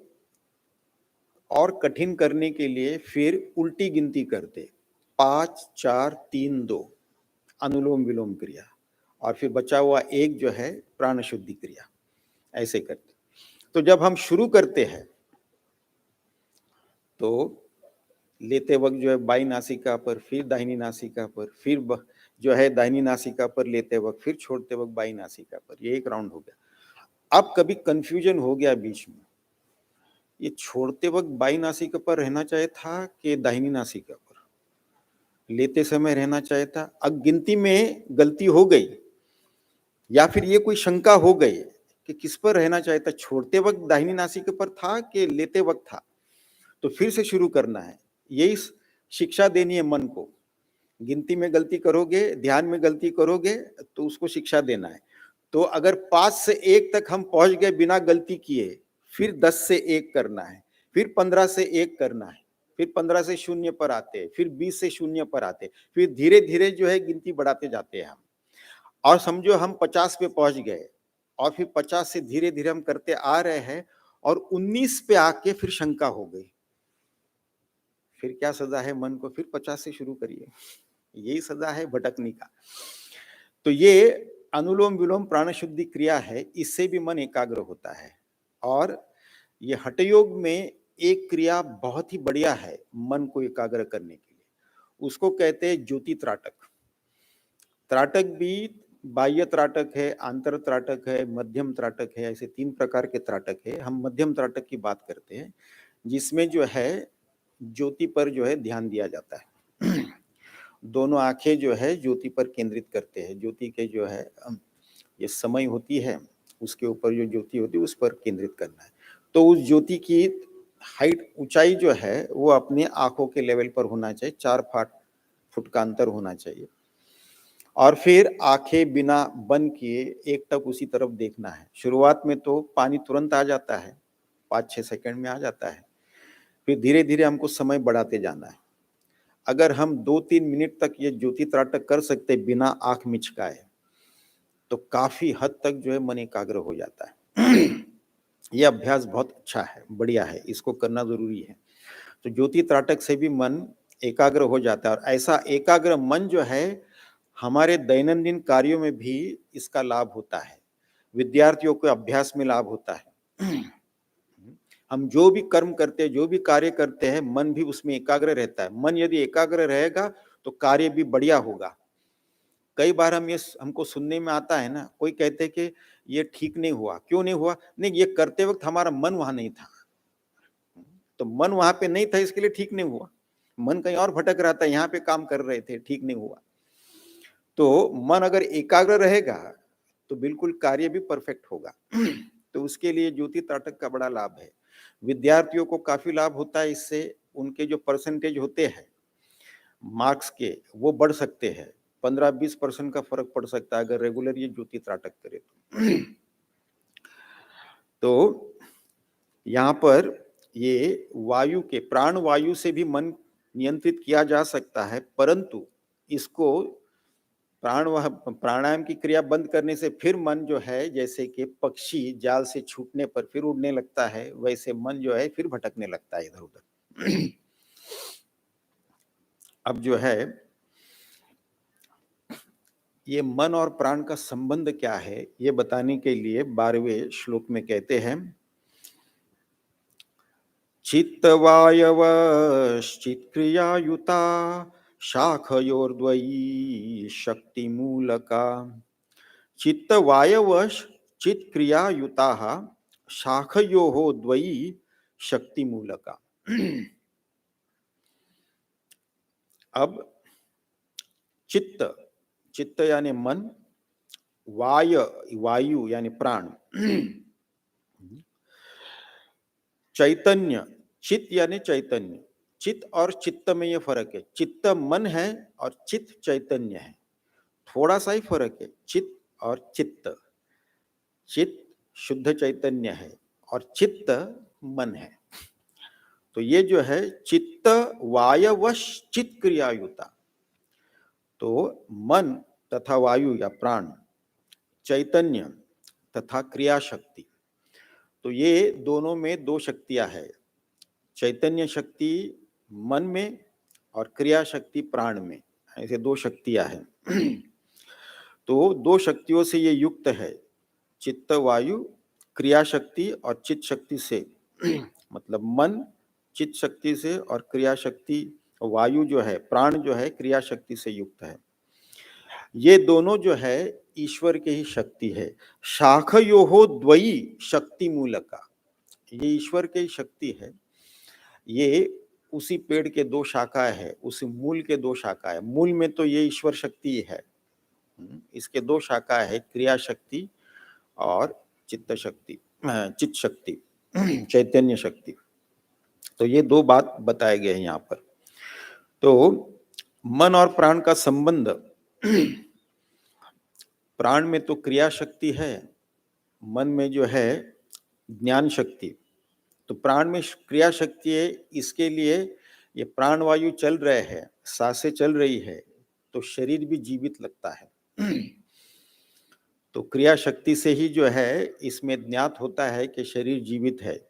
S1: और कठिन करने के लिए फिर उल्टी गिनती करते, 5 4 3 2 अनुलोम विलोम क्रिया, और फिर बचा हुआ 1 जो है प्राण शुद्धि क्रिया, ऐसे करते। तो जब हम शुरू करते हैं तो लेते वक्त जो है बाई नासिका पर, फिर दाहिनी नासिका पर, फिर जो है दाहिनी नासिका पर लेते वक्त, फिर छोड़ते वक्त बाई नासिका पर। ये 1 राउंड हो गया। अब कभी कंफ्यूजन हो गया बीच में, ये छोड़ते वक्त बाई नासिका पर रहना चाहिए था कि दाहिनी नासिका पर, लेते समय रहना चाहिए था। अब गिनती में गलती हो गई या फिर ये कोई शंका हो गई कि किस पर रहना चाहिए था, छोड़ते वक्त दाहिनी नासिका पर था कि लेते वक्त था, तो फिर से शुरू करना है। यही शिक्षा देनी है मन को। गिनती में गलती करोगे, ध्यान में गलती करोगे तो उसको शिक्षा देना है। तो अगर 5 से 1 तक हम पहुंच गए बिना गलती किए, फिर 10 से 1 करना है, फिर 15 से 1 करना है, फिर 15 से 0 पर आते हैं, फिर 20 से 0 पर आते हैं, फिर धीरे धीरे जो है गिनती बढ़ाते जाते हैं हम। और समझो हम 50 पे पहुंच गए और फिर 50 से धीरे धीरे हम करते आ रहे हैं और 19 पे आके फिर शंका हो गई। फिर क्या सजा है मन को? फिर 50 से शुरू करिए, यही सजा है भटकने का। तो ये अनुलोम विलोम प्राण शुद्धि क्रिया है, इससे भी मन एकाग्र होता है। और ये हठ योग में एक क्रिया बहुत ही बढ़िया है मन को एकाग्र करने के लिए, उसको कहते हैं ज्योति त्राटक। त्राटक भी बाह्य त्राटक है, आंतर त्राटक है, मध्यम त्राटक है, ऐसे 3 प्रकार के त्राटक है। हम मध्यम त्राटक की बात करते हैं, जिसमें जो है ज्योति पर जो है ध्यान दिया जाता है। दोनों आंखें जो है ज्योति पर केंद्रित करते हैं, ज्योति के जो है ये समय होती है, उसके ऊपर जो ज्योति होती है उस पर केंद्रित करना है। तो उस ज्योति की हाइट, ऊंचाई जो है वो अपने आंखों के लेवल पर होना चाहिए, 4 फुट का अंतर होना चाहिए। और फिर आंखें बिना बंद किए एकटक उसी तरफ देखना है। शुरुआत में तो पानी तुरंत आ जाता है, 5-6 सेकंड में आ जाता है, फिर धीरे धीरे हमको समय बढ़ाते जाना है। अगर हम 2-3 मिनट तक ये ज्योति त्राटक कर सकते बिना आंख मिचकाए, तो काफी हद तक जो है मन एकाग्र हो जाता है। ये अभ्यास बहुत अच्छा है, बढ़िया है, इसको करना जरूरी है। तो ज्योति त्राटक से भी मन एकाग्र हो जाता है, और ऐसा एकाग्र मन जो है हमारे दैनंदिन कार्यों में भी इसका लाभ होता है। विद्यार्थियों को अभ्यास में लाभ होता है। हम जो भी कर्म करते हैं, जो भी कार्य करते हैं, मन भी उसमें एकाग्र रहता है। मन यदि एकाग्र रहेगा तो कार्य भी बढ़िया होगा। कई बार हमको सुनने में आता है ना, कोई कहते हैं कि ये ठीक नहीं हुआ। क्यों नहीं हुआ? नहीं, ये करते वक्त हमारा मन वहां नहीं था। तो मन वहां पे नहीं था, इसके लिए ठीक नहीं हुआ। मन कहीं और भटक रहा था, यहाँ पे काम कर रहे थे, ठीक नहीं हुआ। तो मन अगर एकाग्र रहेगा तो बिल्कुल कार्य भी परफेक्ट होगा। तो उसके लिए ज्योति त्राटक का बड़ा लाभ है। विद्यार्थियों को काफी लाभ होता है इससे। उनके जो परसेंटेज होते हैं मार्क्स के, वो बढ़ सकते हैं। 15-20% का फर्क पड़ सकता है अगर रेगुलर ये ज्योति त्राटक करे तो यहाँ पर ये वायु के, प्राण वायु से भी मन नियंत्रित किया जा सकता है, परंतु इसको प्राणायाम की क्रिया बंद करने से फिर मन जो है, जैसे कि पक्षी जाल से छूटने पर फिर उड़ने लगता है, वैसे मन जो है फिर भटकने लगता है इधर उधर। अब जो है ये मन और प्राण का संबंध क्या है, ये बताने के लिए 12वें श्लोक में कहते हैं, चित्तवायवश्चित् क्रियायुता शाखयोर्द्वयी शक्तिमूलका। चित्तवायवश चित् क्रियायुताः शाखयोः द्वयी शक्तिमूलका। अब चित्त, चित्त यानी मन, वायु यानी प्राण, चैतन्य, चित्त यानी चैतन्य। चित्त और चित्त में ये फर्क है। चित्त मन है और चित्त चैतन्य है, थोड़ा सा ही फर्क है। चित्त और चित्त, चित्त शुद्ध चैतन्य है और चित्त मन है। तो ये जो है चित्त वायवश चित्त क्रियायुता, तो मन तथा वायु या प्राण, चैतन्य तथा क्रिया शक्ति, तो ये दोनों में दो शक्तियां है। चैतन्य शक्ति मन में और क्रिया शक्ति प्राण में, ऐसे दो शक्तियां हैं। तो दो शक्तियों से ये युक्त है, चित्त वायु क्रिया शक्ति और चित्त शक्ति से। मतलब मन चित्त शक्ति से और क्रिया शक्ति वायु जो है, प्राण जो है, क्रिया शक्ति से युक्त है। ये दोनों जो है ईश्वर के ही शक्ति है। शाखयोः द्वयी शक्ति मूलका, ये ईश्वर की शक्ति है। ये उसी पेड़ के दो शाखाएं है, उसी मूल के दो शाखाएं। मूल में तो ये ईश्वर शक्ति है, इसके दो शाखाएं है, क्रिया शक्ति और चित्त शक्ति, चित्त शक्ति, चैतन्य शक्ति। तो ये दो बात बताए गए हैं यहाँ पर। तो मन और प्राण का संबंध, प्राण में तो क्रिया शक्ति है, मन में जो है ज्ञान शक्ति। तो प्राण में क्रिया शक्ति है, इसके लिए ये प्राण वायु चल रहे हैं, सांसें चल रही है, तो शरीर भी जीवित लगता है। तो क्रिया शक्ति से ही जो है इसमें ज्ञात होता है कि शरीर जीवित है।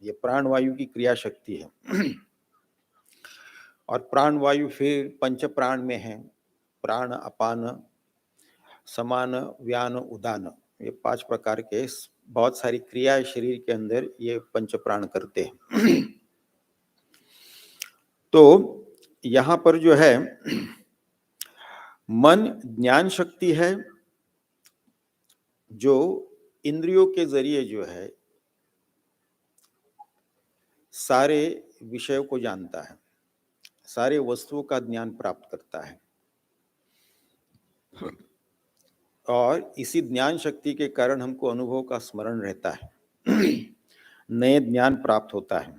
S1: ये प्राण वायु की क्रिया शक्ति है। और प्राण वायु फिर पंच प्राण में है, प्राण अपान समान व्यान उदान, ये 5 प्रकार के बहुत सारी क्रियाएं शरीर के अंदर ये पंच प्राण करते हैं। तो यहाँ पर जो है मन ज्ञान शक्ति है, जो इंद्रियों के जरिए जो है सारे विषयों को जानता है, सारे वस्तुओं का ज्ञान प्राप्त करता है। और इसी ज्ञान शक्ति के कारण हमको अनुभव का स्मरण रहता है, नए ज्ञान प्राप्त होता है।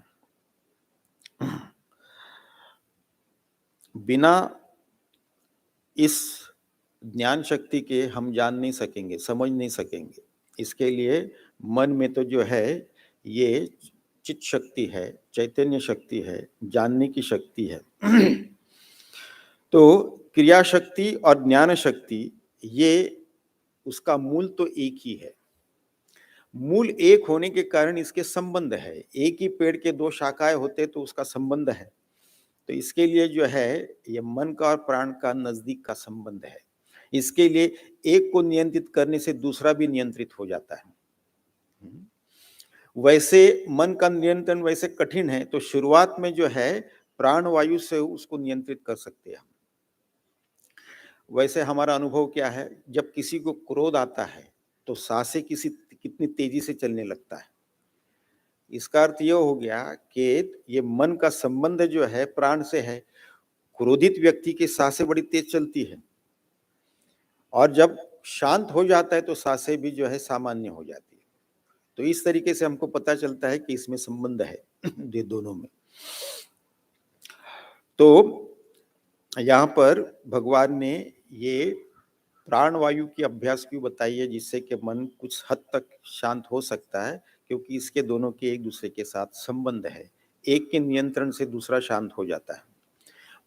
S1: बिना इस ज्ञान शक्ति के हम जान नहीं सकेंगे, समझ नहीं सकेंगे। इसके लिए मन में तो जो है ये चित्त शक्ति है, चैतन्य शक्ति है, जानने की शक्ति है। तो क्रिया शक्ति और ज्ञान शक्ति, ये उसका मूल तो एक ही है। मूल एक होने के कारण इसके संबंध है। एक ही पेड़ के दो शाखाएं होते तो उसका संबंध है। तो इसके लिए जो है ये मन का और प्राण का नजदीक का संबंध है। इसके लिए एक को नियंत्रित करने से दूसरा भी नियंत्रित हो जाता है। वैसे मन का नियंत्रण वैसे कठिन है, तो शुरुआत में जो है प्राण वायु से उसको नियंत्रित कर सकते हैं हम। वैसे हमारा अनुभव क्या है, जब किसी को क्रोध आता है तो सांसें कितनी तेजी से चलने लगता है। इसका अर्थ ये हो गया कि ये मन का संबंध जो है प्राण से है। क्रोधित व्यक्ति की सांसें बड़ी तेज चलती है, और जब शांत हो जाता है तो सांसें भी जो है सामान्य हो जाती है। तो इस तरीके से हमको पता चलता है कि इसमें संबंध है ये दोनों में। तो यहाँ पर भगवान ने ये प्राण वायु की अभ्यास क्यों बताई है, जिससे कि मन कुछ हद तक शांत हो सकता है, क्योंकि इसके दोनों के एक दूसरे के साथ संबंध है। एक के नियंत्रण से दूसरा शांत हो जाता है।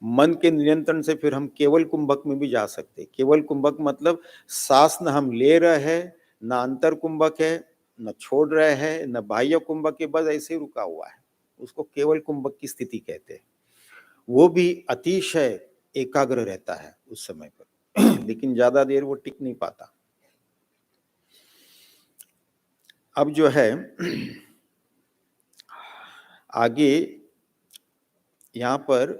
S1: मन के नियंत्रण से फिर हम केवल कुंभक में भी जा सकते हैं। केवल कुंभक मतलब सांस न हम ले रहे हैं, न अंतर कुंभक है, न छोड़ रहे हैं, न बाह्य कुंभक के, बस ऐसे ही रुका हुआ है। उसको केवल कुंभक की स्थिति कहते हैं। वो भी अतिशय एकाग्र रहता है उस समय पर लेकिन ज्यादा देर वो टिक नहीं पाता। अब जो है आगे यहाँ पर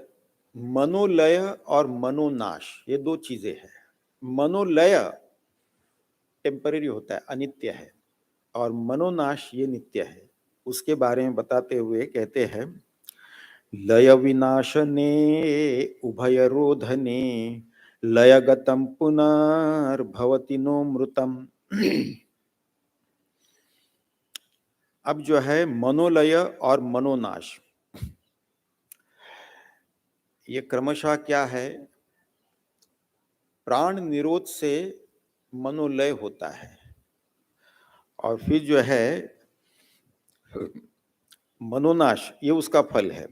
S1: मनोलय और मनोनाश, ये दो चीजें हैं। मनोलय टेम्परेरी होता है, अनित्य है, और मनोनाश ये नित्य है। उसके बारे में बताते हुए कहते हैं, लय विनाशने उभय रोधने लयगतम पुनर्भवति नो मृतम। अब जो है मनोलय और मनोनाश, ये क्रमशः क्या है, प्राण निरोध से मनोलय होता है, और फिर जो है मनोनाश ये उसका फल है।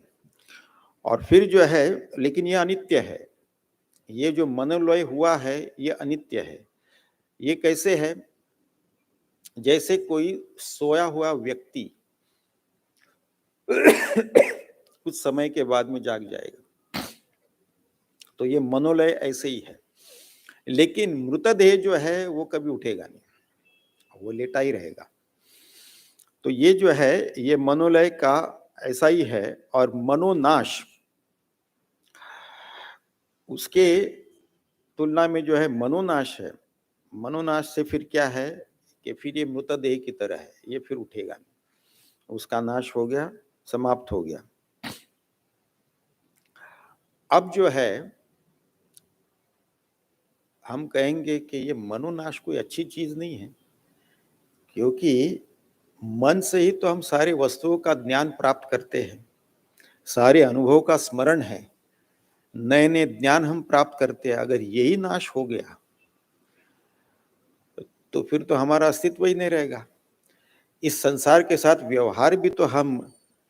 S1: और फिर जो है, लेकिन ये अनित्य है। ये जो मनोलय हुआ है ये अनित्य है। ये कैसे है, जैसे कोई सोया हुआ व्यक्ति कुछ समय के बाद में जाग जाएगा, तो ये मनोलय ऐसे ही है। लेकिन मृतदेह जो है वो कभी उठेगा नहीं, वो लेटा ही रहेगा। तो ये जो है ये मनोलय का ऐसा ही है। और मनोनाश, उसके तुलना में जो है मनोनाश है, मनोनाश से फिर क्या है कि फिर ये मृतदेह की तरह है, ये फिर उठेगा नहीं, उसका नाश हो गया, समाप्त हो गया। अब जो है हम कहेंगे कि ये मनोनाश कोई अच्छी चीज नहीं है, क्योंकि मन से ही तो हम सारे वस्तुओं का ज्ञान प्राप्त करते हैं, सारे अनुभव का स्मरण है, नए नए ज्ञान हम प्राप्त करते हैं। अगर यही नाश हो गया तो फिर तो हमारा अस्तित्व ही नहीं रहेगा। इस संसार के साथ व्यवहार भी तो हम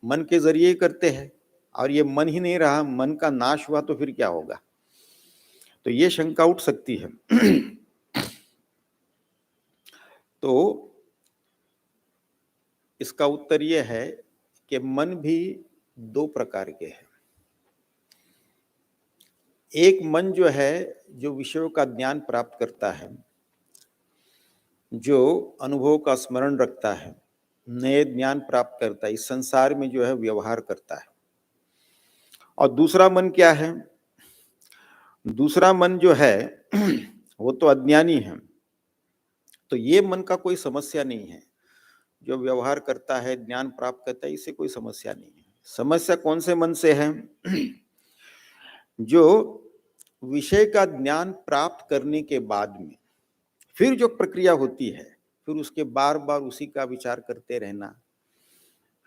S1: मन के जरिए ही करते हैं, और ये मन ही नहीं रहा, मन का नाश हुआ तो फिर क्या होगा। तो ये शंका उठ सकती है। तो इसका उत्तर ये है कि मन भी दो प्रकार के हैं। एक मन जो है जो विषयों का ज्ञान प्राप्त करता है, जो अनुभव का स्मरण रखता है, नए ज्ञान प्राप्त करता है, इस संसार में जो है व्यवहार करता है। और दूसरा मन क्या है, दूसरा मन जो है वो तो अज्ञानी है। तो ये मन का कोई समस्या नहीं है, जो व्यवहार करता है, ज्ञान प्राप्त करता है, इससे कोई समस्या नहीं है। समस्या कौन से मन से है, जो विषय का ज्ञान प्राप्त करने के बाद में फिर जो प्रक्रिया होती है, फिर उसके बार बार उसी का विचार करते रहना,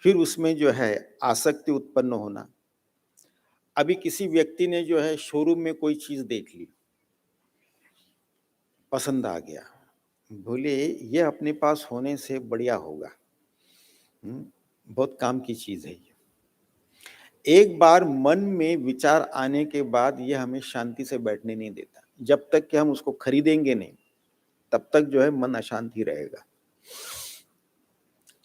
S1: फिर उसमें जो है आसक्ति उत्पन्न होना। अभी किसी व्यक्ति ने जो है शोरूम में कोई चीज देख ली, पसंद आ गया, बोले ये अपने पास होने से बढ़िया होगा, बहुत काम की चीज है ये। एक बार मन में विचार आने के बाद ये हमें शांति से बैठने नहीं देता। जब तक कि हम उसको खरीदेंगे नहीं, तब तक जो है मन अशांत ही रहेगा।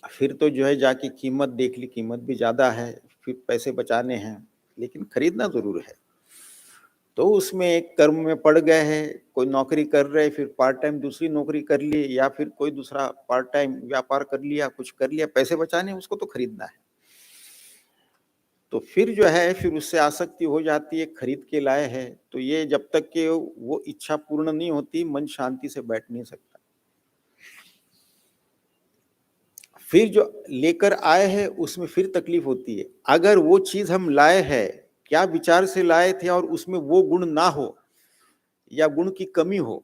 S1: फिर तो जो है जाके कीमत देख ली, कीमत भी ज्यादा है, फिर पैसे बचाने हैं, लेकिन खरीदना जरूर है। तो उसमें एक कर्म में पड़ गए हैं, कोई नौकरी कर रहे, फिर पार्ट टाइम दूसरी नौकरी कर ली, या फिर कोई दूसरा पार्ट टाइम व्यापार कर लिया, कुछ कर लिया, पैसे बचाने उसको तो खरीदना है। तो फिर जो है फिर उससे आसक्ति हो जाती है, खरीद के लाए हैं, तो ये जब तक कि वो इच्छा पूर्ण नहीं होती, मन शांति से बैठ नहीं सकता। फिर जो लेकर आए हैं उसमें फिर तकलीफ होती है। अगर वो चीज हम लाए हैं, क्या विचार से लाए थे और उसमें वो गुण ना हो या गुण की कमी हो,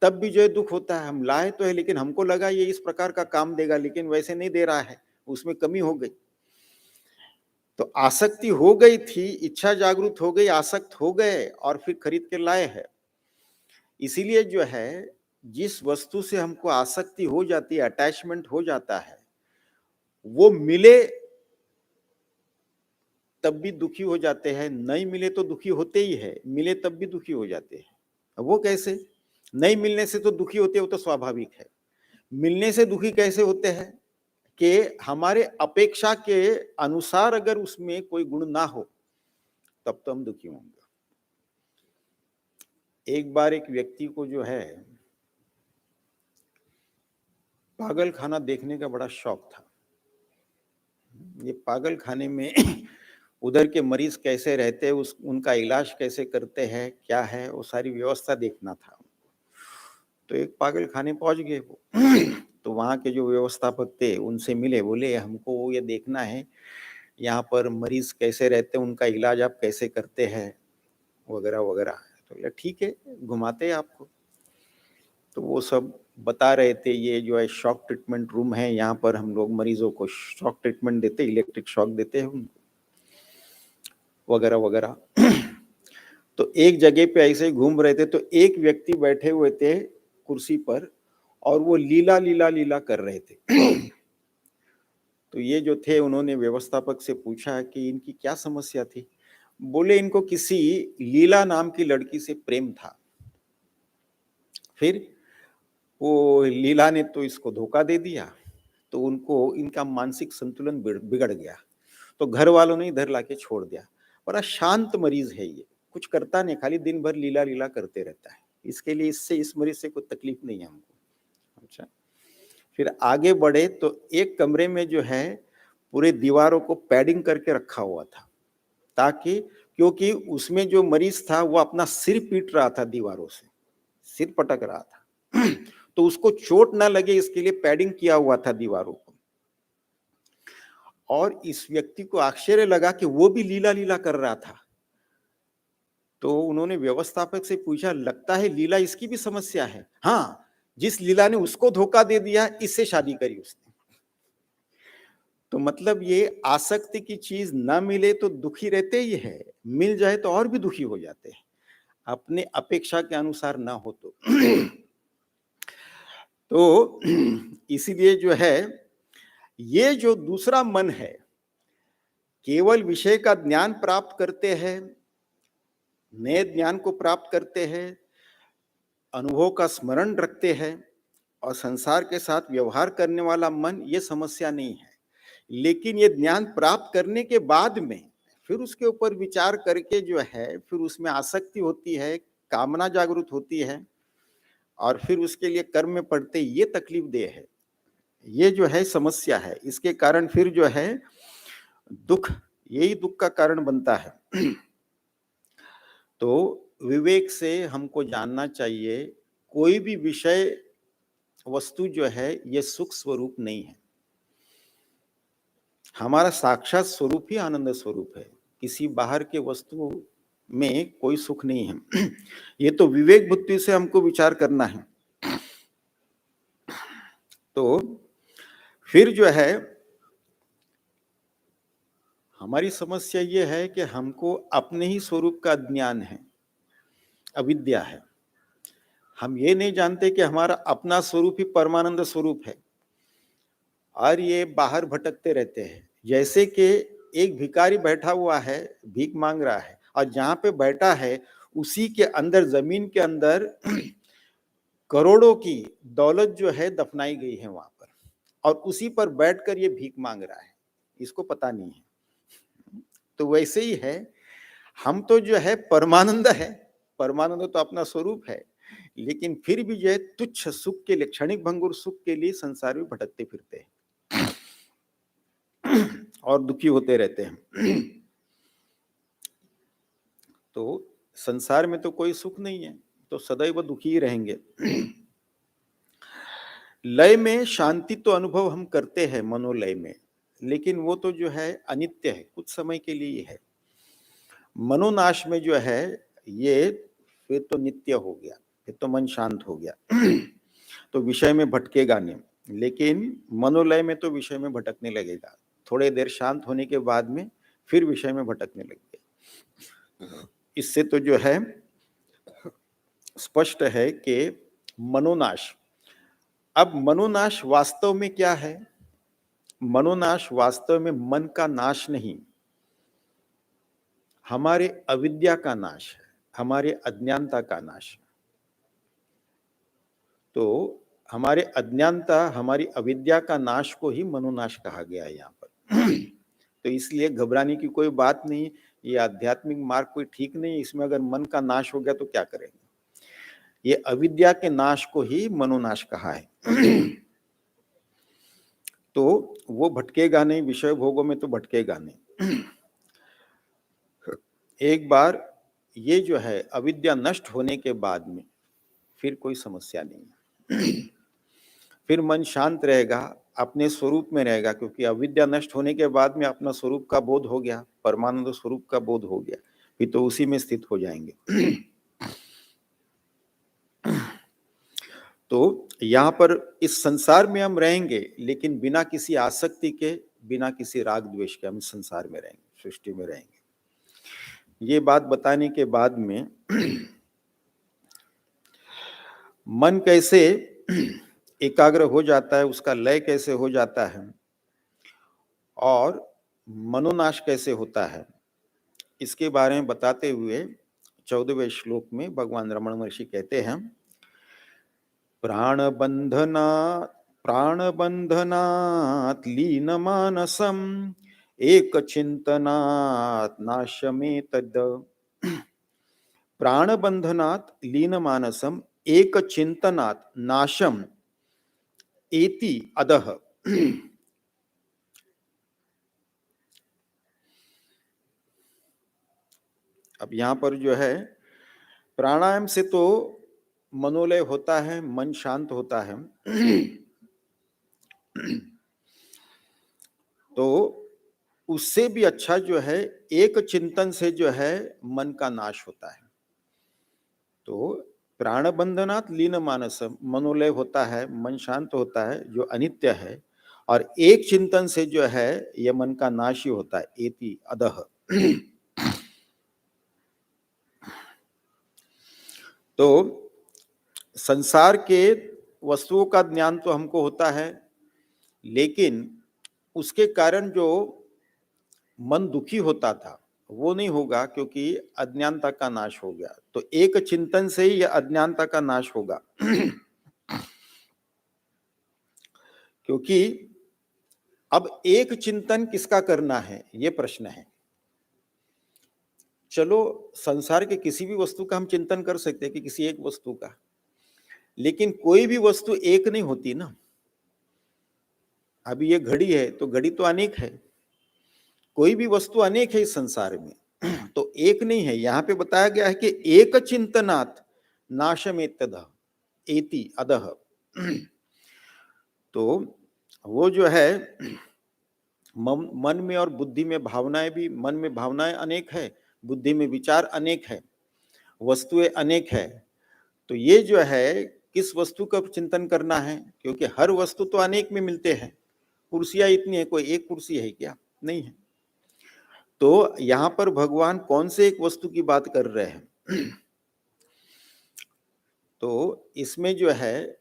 S1: तब भी जो है दुख होता है। हम लाए तो है लेकिन हमको लगा ये इस प्रकार का काम देगा, लेकिन वैसे नहीं दे रहा है, उसमें कमी हो गई। तो आसक्ति हो गई थी, इच्छा जागृत हो गई, आसक्त हो गए और फिर खरीद के लाए हैं। इसीलिए जो है जिस वस्तु से हमको आसक्ति हो जाती है, अटैचमेंट हो जाता है, वो मिले तब भी दुखी हो जाते हैं, नहीं मिले तो दुखी होते ही है, मिले तब भी दुखी हो जाते हैं। वो कैसे? नहीं मिलने से तो दुखी होते, वो तो स्वाभाविक है। मिलने से दुखी कैसे होते हैं कि हमारे अपेक्षा के अनुसार अगर उसमें कोई गुण ना हो, तब तो हम दुखी होंगे। एक बार एक व्यक्ति को जो है पागल खाना देखने का बड़ा शौक था। ये पागल खाने में उधर के मरीज कैसे रहते हैं, उनका इलाज कैसे करते हैं, क्या है, वो सारी व्यवस्था देखना था। तो एक पागल खाने पहुंच गए वो। तो वहाँ के जो व्यवस्थापक थे उनसे मिले, बोले हमको ये देखना है यहाँ पर मरीज कैसे रहते हैं, उनका इलाज आप कैसे करते हैं, वगैरह वगैरह। तो बोले ठीक है, घुमाते हैं आपको। तो वो सब बता रहे थे, ये जो है शॉक ट्रीटमेंट रूम है, यहाँ पर हम लोग मरीजों को शॉक ट्रीटमेंट देते, इलेक्ट्रिक शॉक देते हैं उनको, वगैरह वगैरह। तो एक जगह पे ऐसे ही घूम रहे थे, तो एक व्यक्ति बैठे हुए थे कुर्सी पर और वो लीला लीला लीला कर रहे थे। तो ये जो थे उन्होंने व्यवस्थापक से पूछा कि इनकी क्या समस्या थी। बोले इनको किसी लीला नाम की लड़की से प्रेम था। फिर वो लीला ने तो इसको धोखा दे दिया, तो उनको इनका मानसिक संतुलन बिगड़ गया। तो घर वालों ने इधर लाके छोड़ दिया। बड़ा शांत मरीज है ये, कुछ करता नहीं, खाली दिन भर लीला लीला करते रहता है। इसके लिए इससे इस मरीज से कोई तकलीफ नहीं है हमको। अच्छा, फिर आगे बढ़े तो एक कमरे में जो है पूरे दीवारों को पैडिंग करके रखा हुआ था, ताकि क्योंकि उसमें जो मरीज था वो अपना सिर पीट रहा था दीवारों से, सिर पटक रहा था। तो उसको चोट ना लगे इसके लिए पैडिंग किया हुआ था दीवारों को। और इस व्यक्ति को आश्चर्य लगा कि वो भी लीला लीला कर रहा था। तो उन्होंने व्यवस्थापक से पूछा, लगता है लीला इसकी भी समस्या है। हाँ, जिस लीला ने उसको धोखा दे दिया, इससे शादी करी उसने। तो मतलब ये आसक्ति की चीज ना मिले तो दुखी रहते ही है, मिल जाए तो और भी दुखी हो जाते हैं, अपने अपेक्षा के अनुसार ना हो तो। तो इसीलिए जो है ये जो दूसरा मन है, केवल विषय का ज्ञान प्राप्त करते हैं, नए ज्ञान को प्राप्त करते हैं, अनुभव का स्मरण रखते हैं और संसार के साथ व्यवहार करने वाला मन, ये समस्या नहीं है। लेकिन ये ज्ञान प्राप्त करने के बाद में फिर उसके ऊपर विचार करके जो है फिर उसमें आसक्ति होती है, कामना जागृत होती है और फिर उसके लिए कर्म में पड़ते, ये तकलीफ देह है, ये जो है समस्या है। इसके कारण फिर जो है दुख, यही दुख का कारण बनता है। तो विवेक से हमको जानना चाहिए, कोई भी विषय वस्तु जो है ये सुख स्वरूप नहीं है। हमारा साक्षात स्वरूप ही आनंद स्वरूप है, किसी बाहर के वस्तु में कोई सुख नहीं है। ये तो विवेक बुद्धि से हमको विचार करना है। तो फिर जो है हमारी समस्या ये है कि हमको अपने ही स्वरूप का ज्ञान है, अविद्या है। हम ये नहीं जानते कि हमारा अपना स्वरूप ही परमानंद स्वरूप है और ये बाहर भटकते रहते हैं। जैसे कि एक भिखारी बैठा हुआ है, भीख मांग रहा है, और जहां पे बैठा है उसी के अंदर, जमीन के अंदर करोड़ों की दौलत जो है दफनाई गई है वहां पर, और उसी पर बैठकर ये भीख मांग रहा है, इसको पता नहीं है। तो वैसे ही है, हम तो जो है परमानंद है, परमानंद तो अपना स्वरूप है, लेकिन फिर भी जो है तुच्छ सुख के लिए, क्षणिक भंगुर सुख के लिए संसार में भटकते फिरते हैं और दुखी होते रहते हैं। तो संसार में तो कोई सुख नहीं है, तो सदैव दुखी ही रहेंगे। लय में शांति तो अनुभव हम करते हैं मनोलय में, लेकिन वो तो जो है अनित्य है, कुछ समय के लिए है। मनोनाश में जो है ये फिर तो नित्य हो गया, फिर तो मन शांत हो गया। तो विषय में भटकेगा नहीं, लेकिन मनोलय में तो विषय में भटकने लगेगा। थोड़े देर शांत होने के बाद में फिर विषय में भटकने लगेगा। इससे तो जो है स्पष्ट है कि मनोनाश। अब मनोनाश वास्तव में क्या है? मनोनाश वास्तव में मन का नाश नहीं, हमारे अविद्या का नाश है, हमारे अज्ञानता का नाश है। तो हमारे अज्ञानता, हमारी अविद्या का नाश को ही मनोनाश कहा गया है यहाँ पर। तो इसलिए घबराने की कोई बात नहीं, ये आध्यात्मिक मार्ग कोई ठीक नहीं, इसमें अगर मन का नाश हो गया तो क्या करेंगे? ये अविद्या के नाश को ही मनोनाश कहा है। तो वो भटकेगा नहीं, विषय भोगों में तो भटकेगा नहीं। एक बार ये जो है अविद्या नष्ट होने के बाद में फिर कोई समस्या नहीं है। फिर मन शांत रहेगा, अपने स्वरूप में रहेगा, क्योंकि अविद्या नष्ट होने के बाद में अपना स्वरूप का बोध हो गया, परमानंद स्वरूप का बोध हो गया, फिर तो उसी में स्थित हो जाएंगे। तो यहाँ पर इस संसार में हम रहेंगे, लेकिन बिना किसी आसक्ति के, बिना किसी राग द्वेष के हम संसार में रहेंगे, सृष्टि में रहेंगे। ये बात बताने के बाद में मन कैसे एकाग्र हो जाता है, उसका लय कैसे हो जाता है और मनोनाश कैसे होता है, इसके बारे में बताते हुए 14वें श्लोक में भगवान रमण महर्षि कहते हैं, प्राणबंधनात् लीन मानसम एक चिंतनात् नाशमेतद। प्राणबंधनात् लीन मानसम एक चिंतनात् नाशम एति अदह। अब यहां पर जो है प्राणायाम से तो मनोलय होता है, मन शांत होता है। तो उससे भी अच्छा जो है एक चिंतन से जो है मन का नाश होता है। तो प्राणबंधनात् लीन मानस, मनोलय होता है, मन शांत होता है जो अनित्य है, और एक चिंतन से जो है यह मन का नाश ही होता है, एति अदह। तो संसार के वस्तुओं का ज्ञान तो हमको होता है, लेकिन उसके कारण जो मन दुखी होता था वो नहीं होगा, क्योंकि अज्ञानता का नाश हो गया। तो एक चिंतन से ही यह अज्ञानता का नाश होगा। क्योंकि अब एक चिंतन किसका करना है ये प्रश्न है। चलो संसार के किसी भी वस्तु का हम चिंतन कर सकते हैं कि किसी एक वस्तु का, लेकिन कोई भी वस्तु एक नहीं होती ना। अभी ये घड़ी है तो घड़ी तो अनेक है, कोई भी वस्तु अनेक है इस संसार में। तो एक नहीं है। यहां पे बताया गया है कि एक चिंतनात् नाशमेतद एति अदह। तो वो जो है मन में और बुद्धि में भावनाएं भी, मन में भावनाएं अनेक है, बुद्धि में विचार अनेक है, वस्तुएं अनेक है। तो ये जो है किस वस्तु का चिंतन करना है, क्योंकि हर वस्तु तो अनेक में मिलते हैं। कुर्सियां इतनी है, कोई एक कुर्सी है क्या? नहीं है। तो यहां पर भगवान कौन से एक वस्तु की बात कर रहे हैं? तो इसमें जो है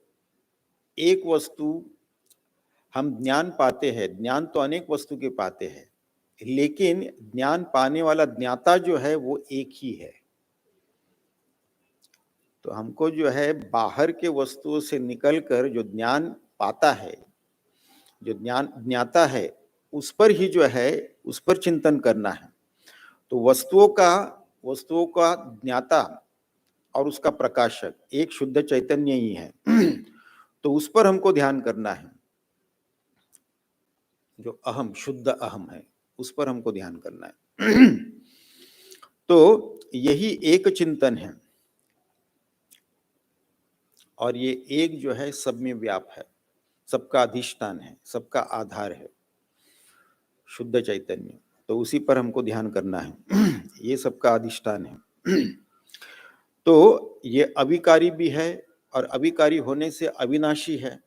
S1: एक वस्तु हम ज्ञान पाते हैं, ज्ञान तो अनेक वस्तु के पाते हैं, लेकिन ज्ञान पाने वाला ज्ञाता जो है वो एक ही है। तो हमको जो है बाहर के वस्तुओं से निकलकर जो ज्ञान पाता है, जो ज्ञान ज्ञाता है, उस पर ही जो है उस पर चिंतन करना है। तो वस्तुओं का वस्तुओं का ज्ञाता और उसका प्रकाशक एक शुद्ध चैतन्य ही है। तो उस पर हमको ध्यान करना है, जो अहम, शुद्ध अहम है, उस पर हमको ध्यान करना है। तो यही एक चिंतन है, और ये एक जो है सब में व्याप है, सबका अधिष्ठान है, सबका आधार है, शुद्ध चैतन्य। तो उसी पर हमको ध्यान करना है। ये सबका अधिष्ठान है। तो ये अविकारी भी है, और अविकारी होने से अविनाशी है,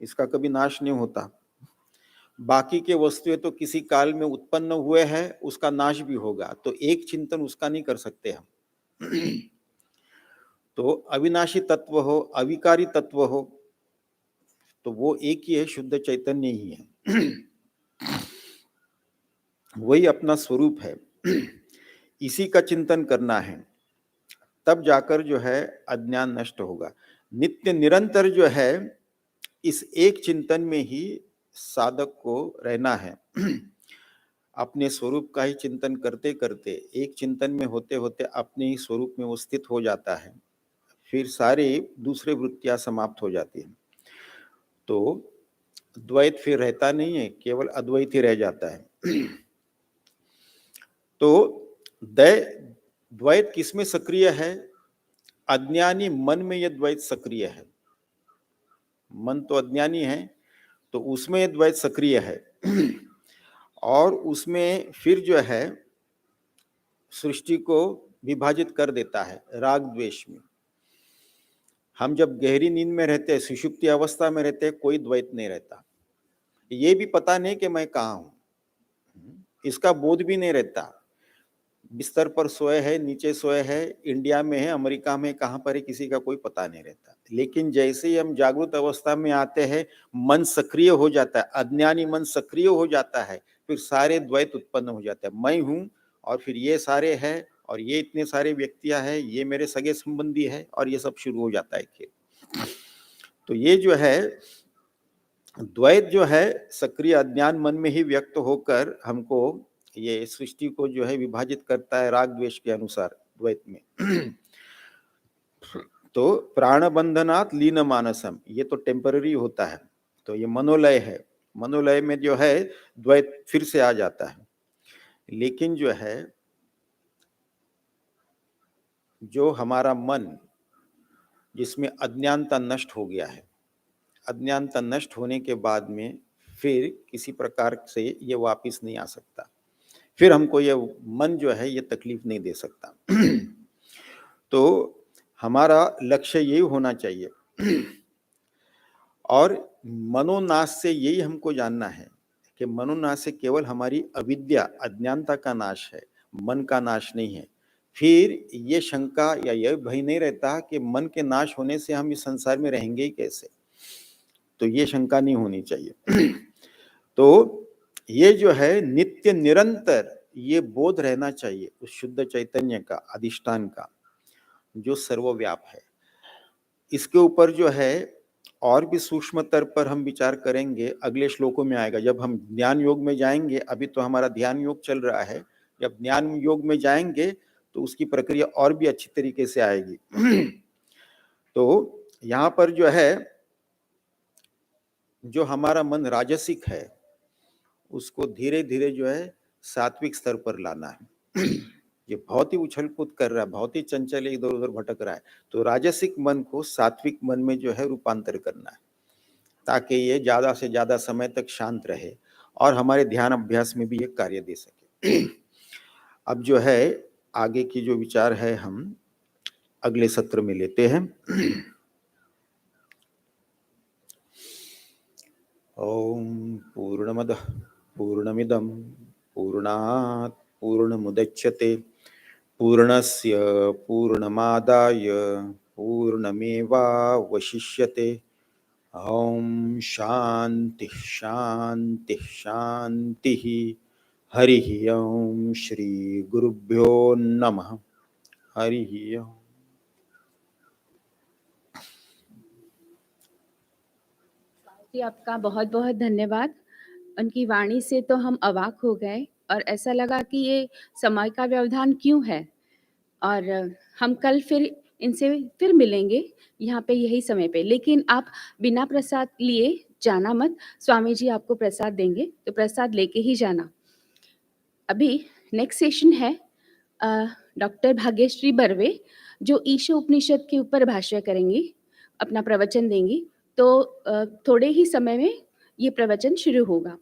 S1: इसका कभी नाश नहीं होता। बाकी के वस्तुएं तो किसी काल में उत्पन्न हुए हैं, उसका नाश भी होगा, तो एक चिंतन उसका नहीं कर सकते हम। तो अविनाशी तत्व हो, अविकारी तत्व हो, तो वो एक ही है, शुद्ध चैतन्य ही है। वही अपना स्वरूप है। इसी का चिंतन करना है, तब जाकर जो है अज्ञान नष्ट होगा। नित्य निरंतर जो है इस एक चिंतन में ही साधक को रहना है। अपने स्वरूप का ही चिंतन करते करते, एक चिंतन में होते होते अपने ही स्वरूप में वो स्थित हो जाता है, फिर सारे दूसरे वृत्तियां समाप्त हो जाती हैं। तो द्वैत फिर रहता नहीं है, केवल अद्वैत ही रह जाता है। तो द्वैत किसमें सक्रिय है? अज्ञानी मन में यह द्वैत सक्रिय है। मन तो अज्ञानी है, तो उसमें यह द्वैत सक्रिय है। और उसमें फिर जो है सृष्टि को विभाजित कर देता है राग द्वेष में। हम जब गहरी नींद में रहते हैं, सुषुप्ति अवस्था में रहते हैं, कोई द्वैत नहीं रहता। ये भी पता नहीं कि मैं कहाँ हूं, इसका बोध भी नहीं रहता। बिस्तर पर सोए है, नीचे सोए है, इंडिया में है, अमेरिका में, कहाँ पर है, किसी का कोई पता नहीं रहता। लेकिन जैसे ही हम जागृत अवस्था में आते हैं, मन सक्रिय हो जाता है, अज्ञानी मन सक्रिय हो जाता है, फिर सारे द्वैत उत्पन्न हो जाते हैं। मैं हूँ, और फिर ये सारे हैं, और ये इतने सारे व्यक्तियां हैं, ये मेरे सगे संबंधी है, और ये सब शुरू हो जाता है खेल। तो ये जो है द्वैत जो है सक्रिय अज्ञान मन में ही व्यक्त होकर हमको ये सृष्टि को जो है विभाजित करता है राग द्वेष के अनुसार द्वैत में। तो प्राण बंधनात् लीन मानसम, ये तो टेम्पररी होता है। तो ये मनोलय है, मनोलय में जो है द्वैत फिर से आ जाता है। लेकिन जो है जो हमारा मन, जिसमें अज्ञानता नष्ट हो गया है, अज्ञानता नष्ट होने के बाद में फिर किसी प्रकार से ये वापिस नहीं आ सकता। फिर हमको ये मन जो है ये तकलीफ नहीं दे सकता। तो हमारा लक्ष्य यही होना चाहिए। और मनोनाश से यही हमको जानना है कि मनोनाश से केवल हमारी अविद्या, अज्ञानता का नाश है, मन का नाश नहीं है। फिर ये शंका या यह भय नहीं रहता कि मन के नाश होने से हम इस संसार में रहेंगे ही कैसे, तो ये शंका नहीं होनी चाहिए। तो ये जो है नित्य निरंतर ये बोध रहना चाहिए उस शुद्ध चैतन्य का, अधिष्ठान का, जो सर्वव्याप है। इसके ऊपर जो है और भी सूक्ष्म स्तर पर हम विचार करेंगे, अगले श्लोकों में आएगा। जब हम ज्ञान योग में जाएंगे, अभी तो हमारा ध्यान योग चल रहा है, जब ज्ञान योग में जाएंगे तो उसकी प्रक्रिया और भी अच्छी तरीके से आएगी। तो यहाँ पर जो है जो हमारा मन राजसिक है, उसको धीरे धीरे जो है सात्विक स्तर पर लाना है। ये बहुत ही उछल कूद कर रहा है, बहुत ही चंचल इधर उधर भटक रहा है, तो राजसिक मन को सात्विक मन में जो है रूपांतर करना है, ताकि ये ज्यादा से ज्यादा समय तक शांत रहे और हमारे ध्यान अभ्यास में भी ये कार्य दे सके। अब जो है आगे की जो विचार है हम अगले सत्र में लेते हैं। ओम पूर्णमदः पूर्णमिदं पूर्णात् पूर्णमुदच्यते पूर्णस्य पूर्णमादाय पूर्णमेवावशिष्यते। ओम शांति शांति शांति। हरि ओम श्री गुरुभ्यो नमः। हरि ओम।
S2: जी आपका बहुत बहुत धन्यवाद। उनकी वाणी से तो हम अवाक हो गए। और ऐसा लगा कि ये समय का व्यवधान क्यों है, और हम कल फिर इनसे फिर मिलेंगे यहाँ पे यही समय पे। लेकिन आप बिना प्रसाद लिए जाना मत, स्वामी जी आपको प्रसाद देंगे, तो प्रसाद लेके ही जाना। अभी नेक्स्ट सेशन है डॉक्टर भाग्यश्री बर्वे, जो ईशा उपनिषद के ऊपर भाष्य करेंगी, अपना प्रवचन देंगी। तो थोड़े ही समय में ये प्रवचन शुरू होगा।